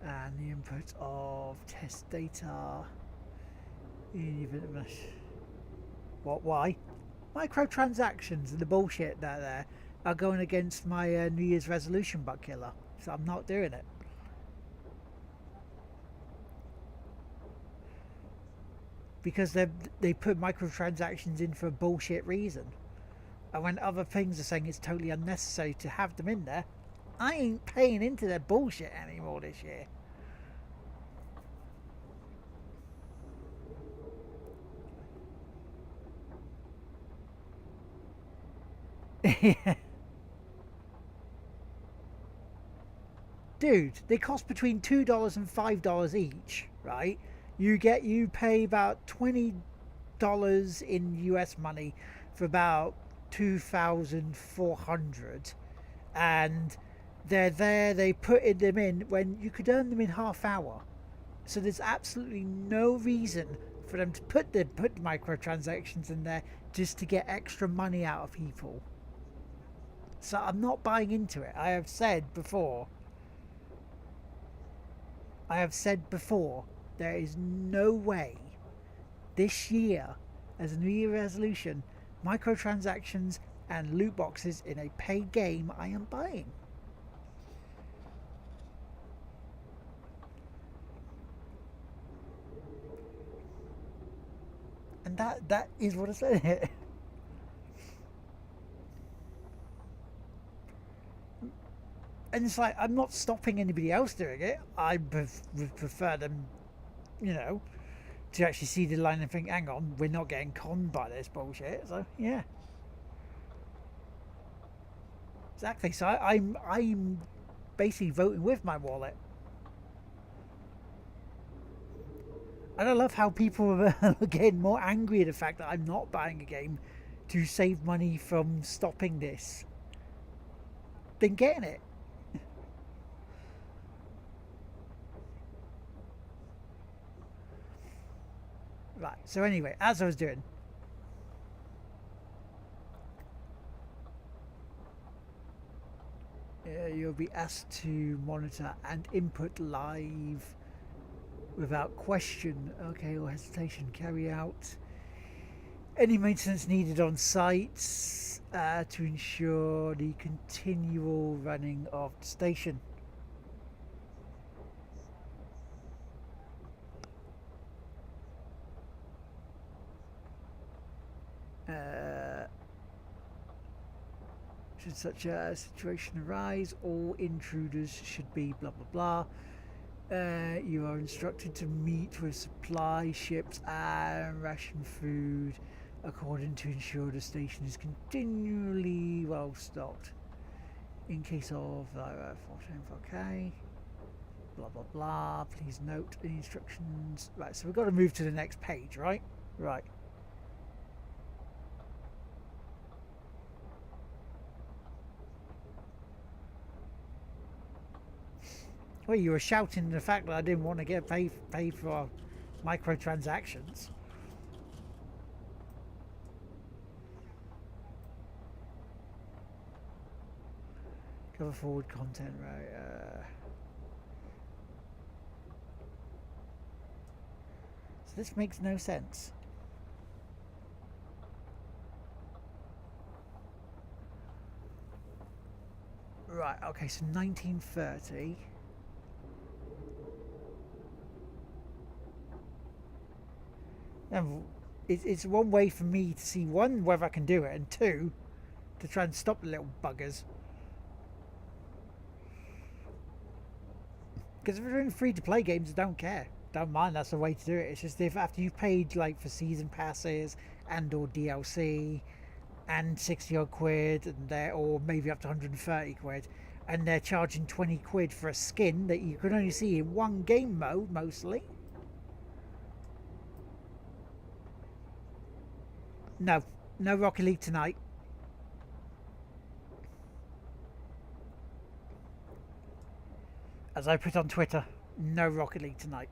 and the input of test data in the event of a... What? Why? Microtransactions and the bullshit there are going against my New Year's resolution, bug killer. So I'm not doing it. Because they put microtransactions in for a bullshit reason. And when other things are saying it's totally unnecessary to have them in there, I ain't paying into their bullshit anymore this year. Dude, they cost between $2 and $5 each, right? You pay about $20 in US money for about 2,400, and they're there. They put them in when you could earn them in half hour. So there's absolutely no reason for them to put microtransactions in there just to get extra money out of people. So I'm not buying into it. I have said before, there is no way this year, as a New Year resolution, microtransactions and loot boxes in a paid game I am buying. And that is what I said. And it's like, I'm not stopping anybody else doing it. I prefer them, to actually see the line and think, hang on, we're not getting conned by this bullshit. So, yeah. Exactly. So I'm basically voting with my wallet. And I love how people are getting more angry at the fact that I'm not buying a game to save money from stopping this than getting it. Right, so anyway, as I was doing, you'll be asked to monitor and input live without question, okay, or hesitation. Carry out any maintenance needed on site. to ensure the continual running of the station. Should such a situation arise, all intruders should be blah blah blah. You are instructed to meet with supply ships and ration food according to ensure the station is continually well stocked. In case of 14, blah blah blah. Please note the instructions. Right, so we've got to move to the next page, right? Right. Well, you were shouting the fact that I didn't want to get paid for microtransactions. Cover forward content, right? So this makes no sense. Right, okay, so 1930. And it's one way for me to see, one, whether I can do it, and two, to try and stop the little buggers. Because if we're in free-to-play games, I don't care. Don't mind, that's the way to do it. It's just if after you've paid like for season passes and or DLC and 60 odd quid and or maybe up to 130 quid, and they're charging 20 quid for a skin that you can only see in one game mode mostly. No Rocket League tonight. As I put on Twitter, no Rocket League tonight.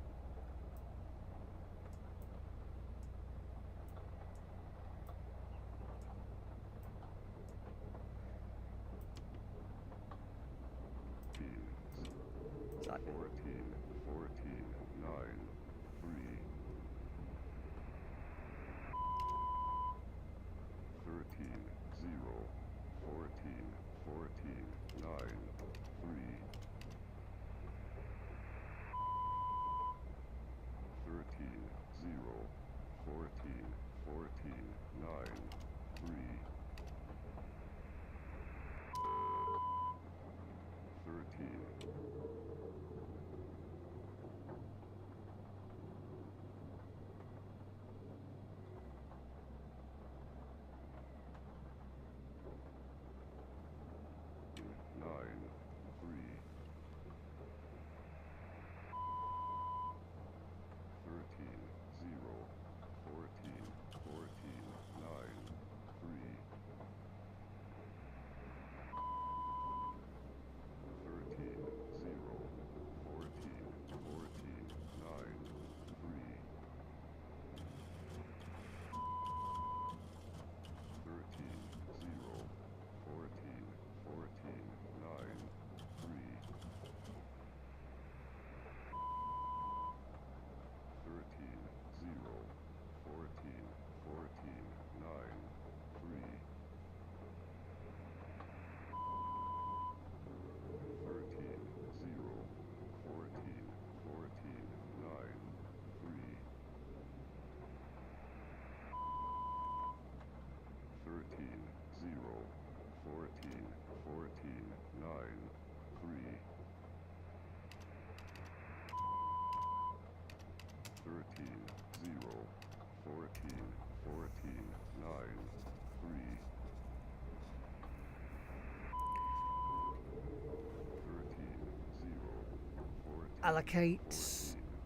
Allocate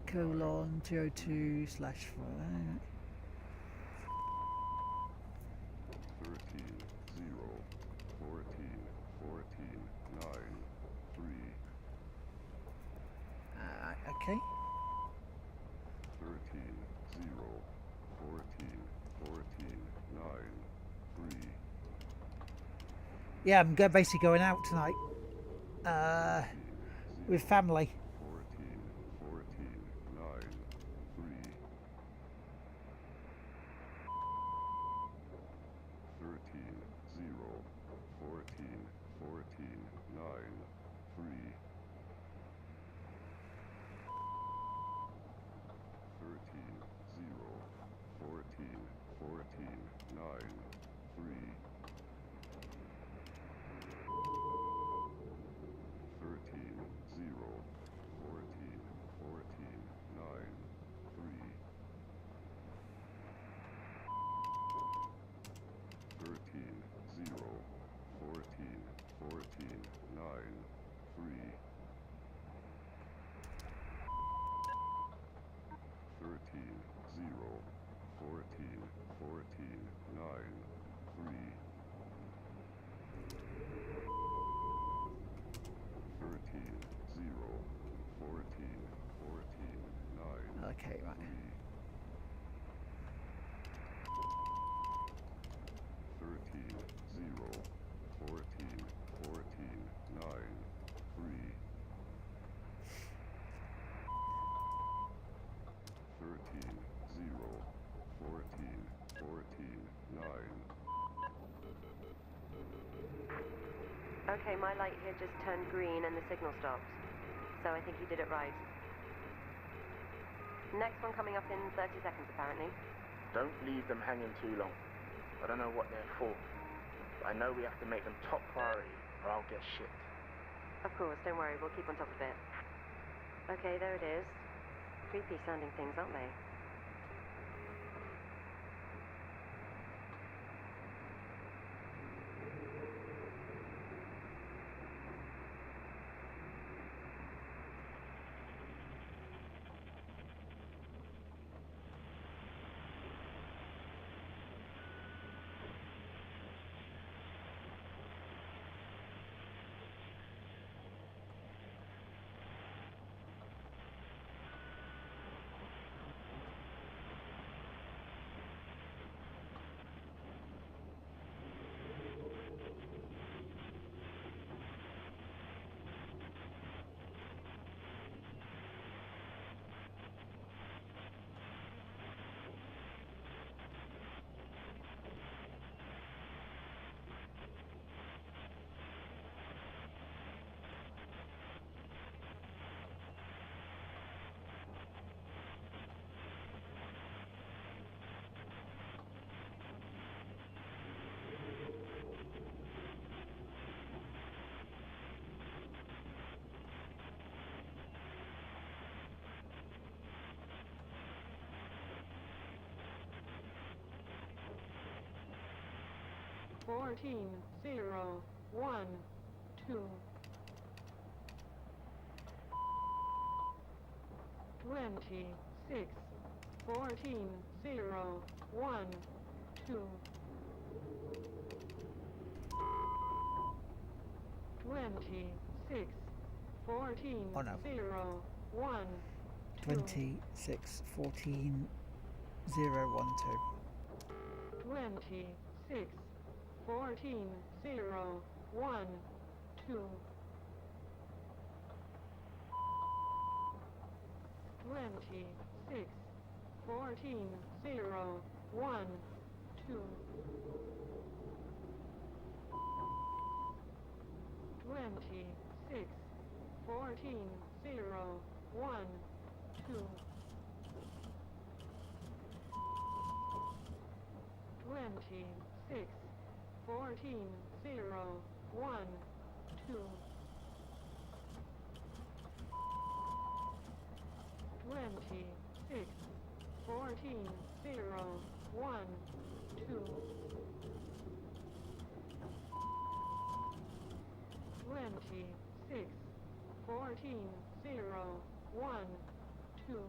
colon 02 slash 4. Okay. 3. Yeah, I'm basically going out tonight. With family. 13, 0. Okay, right. 13, 0, 14, 14, 9, 3. Okay, my light here just turned green and the signal stopped. So I think you did it right. Next one coming up in 30 seconds, apparently. Don't leave them hanging too long. I don't know what they're for, but I know we have to make them top priority or I'll get shit. Of course, don't worry, we'll keep on top of it. Okay, there it is. Creepy sounding things, aren't they? Fourteen, 0, 1, 2. 26, 14, 0, 1, 2. 26, 14, Oh, no. 0, 1, 2. 26, 14, 0, 1, 2. 26, 14, 0, 1, 2. 26, 14, 0, 1, 2. 26, 14, 0, 1, 2. 26, 14, 0, 1, 2. 26, 14, 0, 1, 2. 26, 14, 0, 1, 2.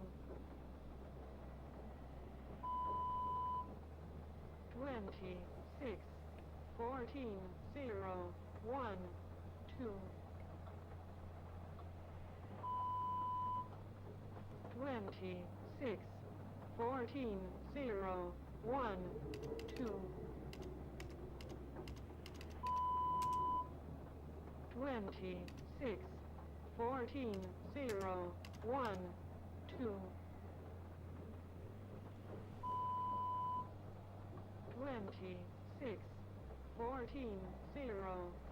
26, 14, 0, 1, 2. 26, 14, 0, 1, 2. 26, 14, 0, 1, 2. 26, 14, 0,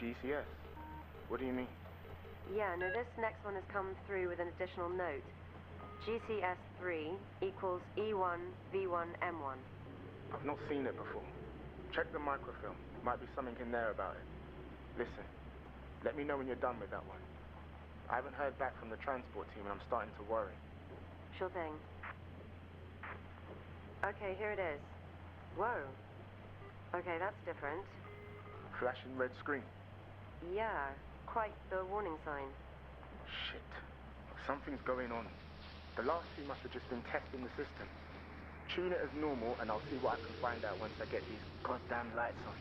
GCS? What do you mean? Yeah, no, this next one has come through with an additional note. GCS3 equals E1V1M1. I've not seen it before. Check the microfilm. Might be something in there about it. Listen, let me know when you're done with that one. I haven't heard back from the transport team and I'm starting to worry. Sure thing. Okay, here it is. Whoa. Okay, that's different. Flashing red screen. Yeah, quite the warning sign. Shit. Something's going on. The last two must have just been testing the system. Tune it as normal and I'll see what I can find out once I get these goddamn lights on.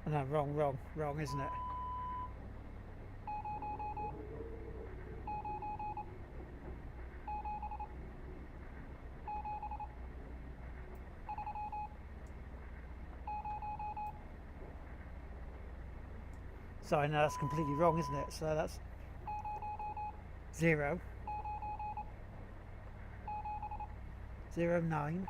No, wrong, isn't it? Sorry, no, that's completely wrong, isn't it? So that's 0, 0, 9,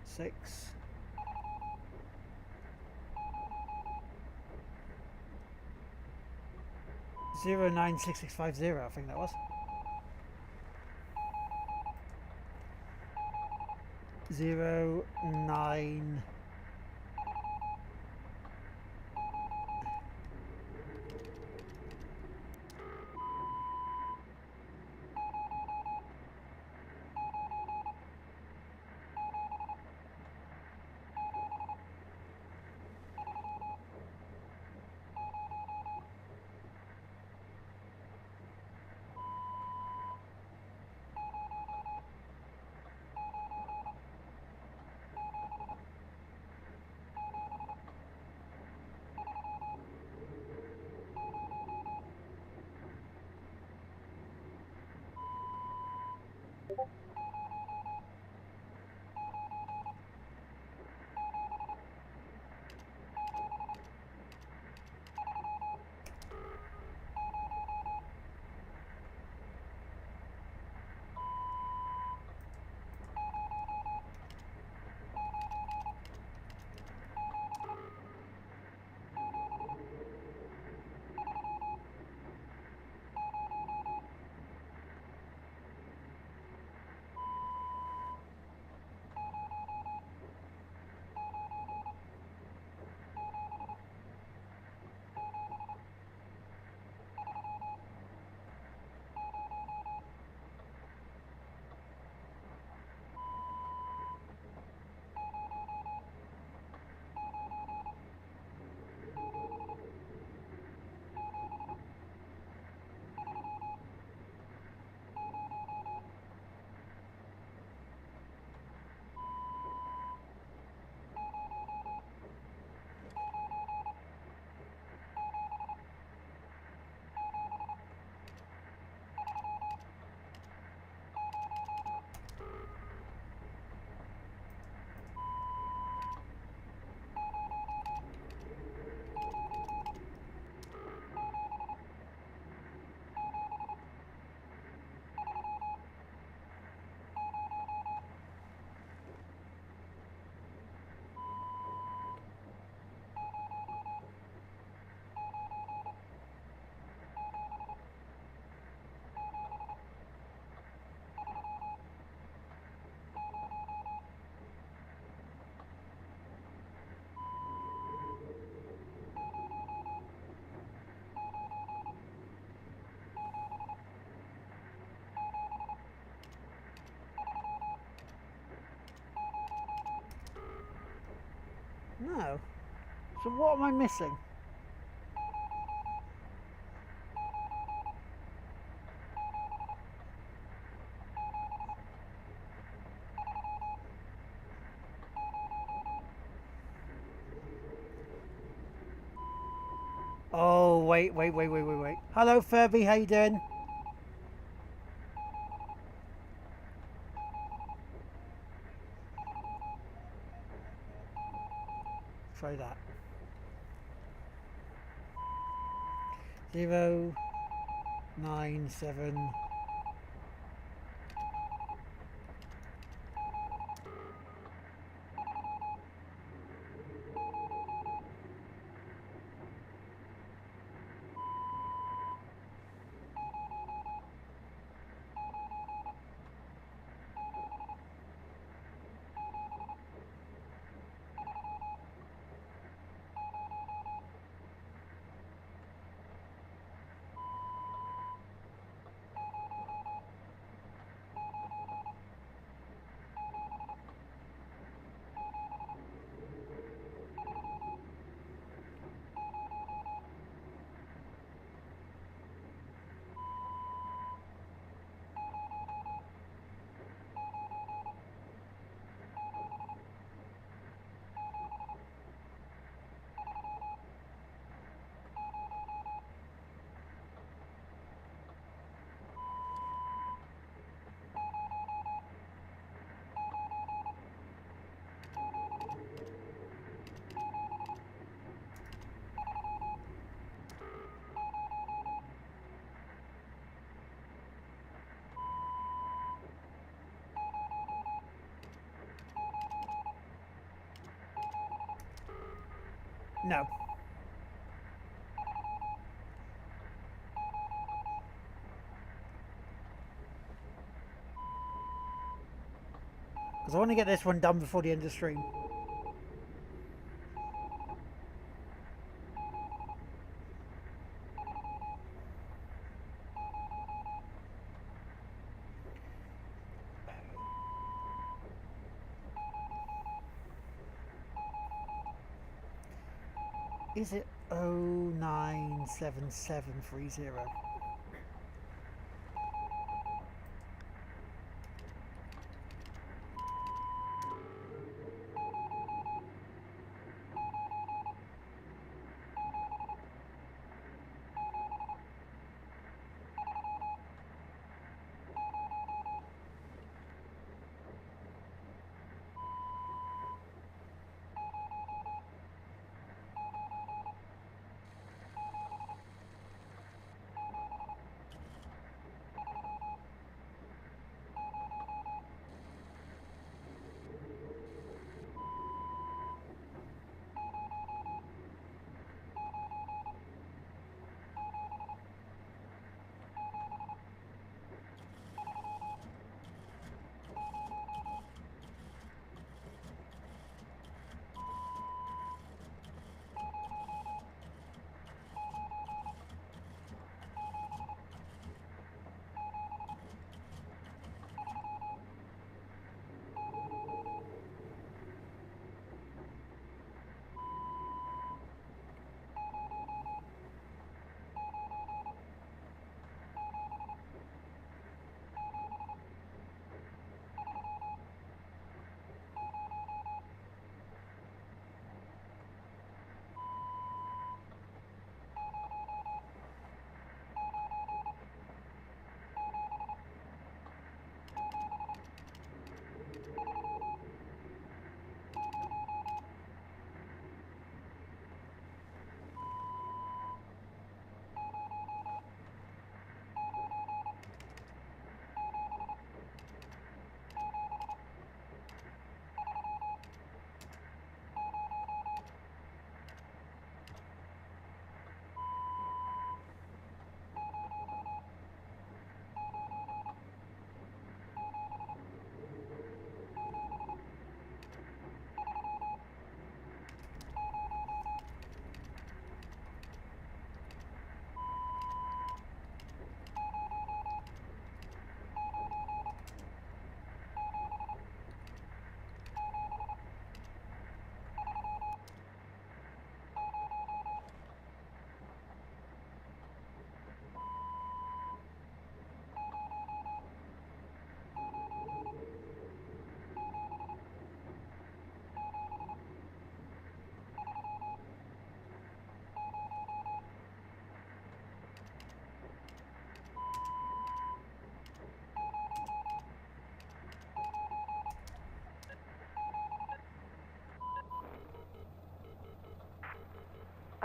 6, 0, 9, 6, 6, 5, 0, I think that was. 0, 9, no. So what am I missing? Oh, wait. Hello, Furby, how you doing? Try that. 0, 9, 7. No. Because I want to get this one done before the end of the stream. Is it 097730?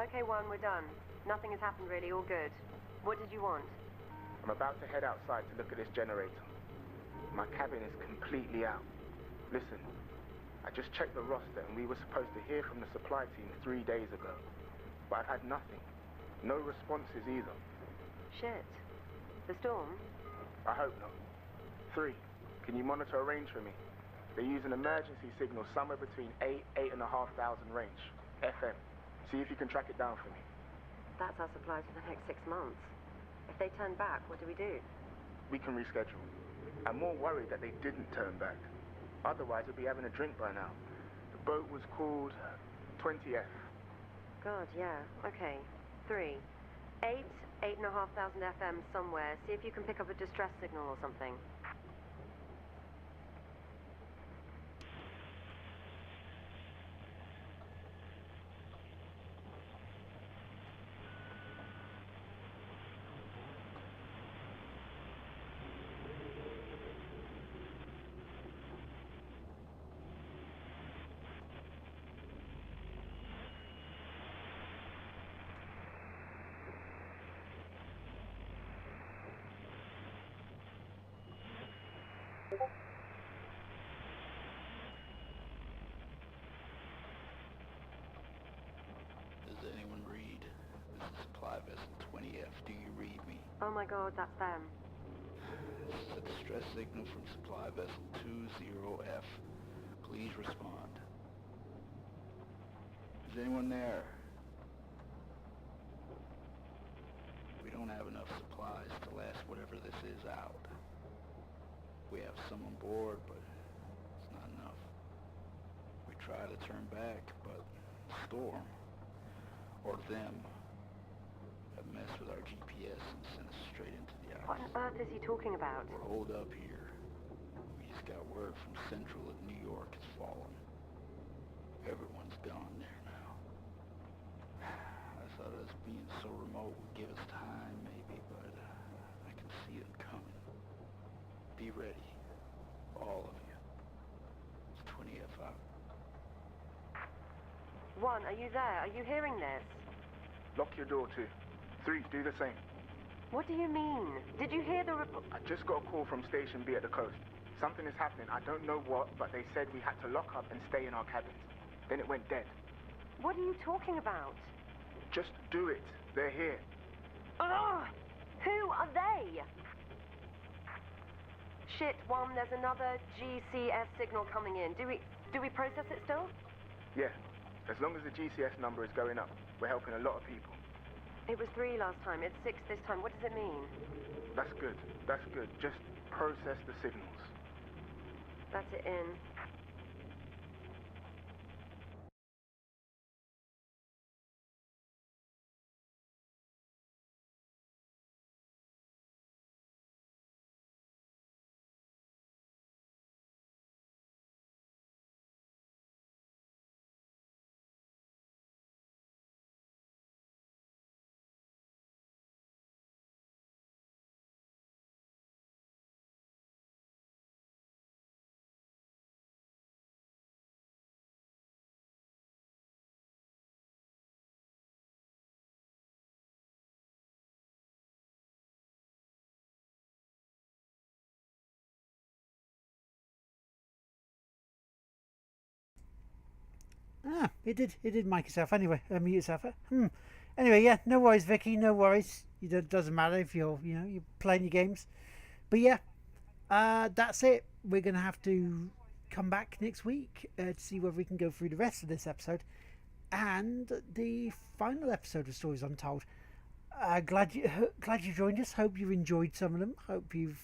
Okay, One, we're done. Nothing has happened really, all good. What did you want? I'm about to head outside to look at this generator. My cabin is completely out. Listen, I just checked the roster and we were supposed to hear from the supply team 3 days ago. But I've had nothing. No responses either. Shit. The storm? I hope not. 3, can you monitor a range for me? They use an emergency signal somewhere between 8,500 range, FM. See if you can track it down for me. That's our supplies for the next 6 months. If they turn back, what do we do? We can reschedule. I'm more worried that they didn't turn back. Otherwise, we'd be having a drink by now. The boat was called 20F. God, yeah. Okay. 3. 8,500 FM somewhere. See if you can pick up a distress signal or something. 220F, do you read me? Oh my god, that's them. This is a distress signal from supply vessel 20F. Please respond. Is anyone there? We don't have enough supplies to last whatever this is out. We have some on board, but it's not enough. We try to turn back, but Storm, or them, have messed with our GPS and sent us straight into the ice. What on earth is he talking about? We're holed up here. We just got word from Central that New York has fallen. Everyone's gone there now. I thought us being so remote would give us time, maybe, but I can see them coming. Be ready. All of you. It's 20F out. 1, are you there? Are you hearing this? Lock your door, 2. 3, do the same. What do you mean? Did you hear the report? I just got a call from Station B at the coast. Something is happening. I don't know what, but they said we had to lock up and stay in our cabins. Then it went dead. What are you talking about? Just do it. They're here. Ugh! Who are they? Shit, 1, there's another GCS signal coming in. Do we process it still? Yeah. As long as the GCS number is going up, we're helping a lot of people. It was 3 last time. It's 6 this time. What does it mean? That's good. That's good. Just process the signals. That's it in. Ah, it did mic itself anyway. Mute itself. Anyway, yeah, no worries, Vicky. No worries. It doesn't matter if you're playing your games. But yeah, that's it. We're gonna have to come back next week to see whether we can go through the rest of this episode and the final episode of Stories Untold. Glad you joined us. Hope you enjoyed some of them. Hope you've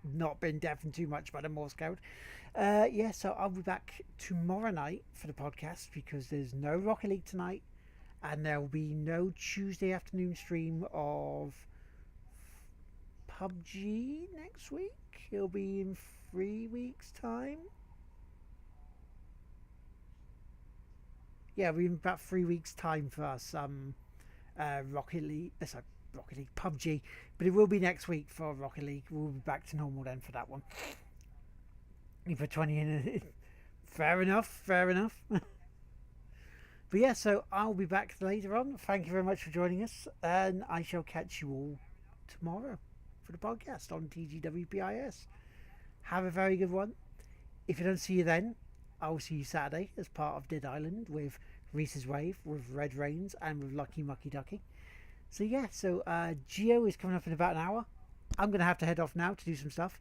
not been deafened too much by the Morse code. Yeah, so I'll be back tomorrow night for the podcast because there's no Rocket League tonight, and there will be no Tuesday afternoon stream of PUBG next week. It'll be in 3 weeks' time. Yeah, we're in about 3 weeks' time for us. Rocket League, PUBG, but it will be next week for Rocket League. We'll be back to normal then for that one. For 20 in, fair enough. But yeah, so I'll be back later on. Thank you very much for joining us, and I shall catch you all tomorrow for the podcast on TGWPIS. Have a very good one. If I don't see you then, I'll see you Saturday as part of Dead Island with Reese's Wave, with Red Rains, and with Lucky Mucky Ducky. So yeah, Geo is coming up in about an hour. I'm going to have to head off now to do some stuff.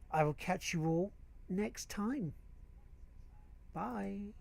I will catch you all next time. Bye.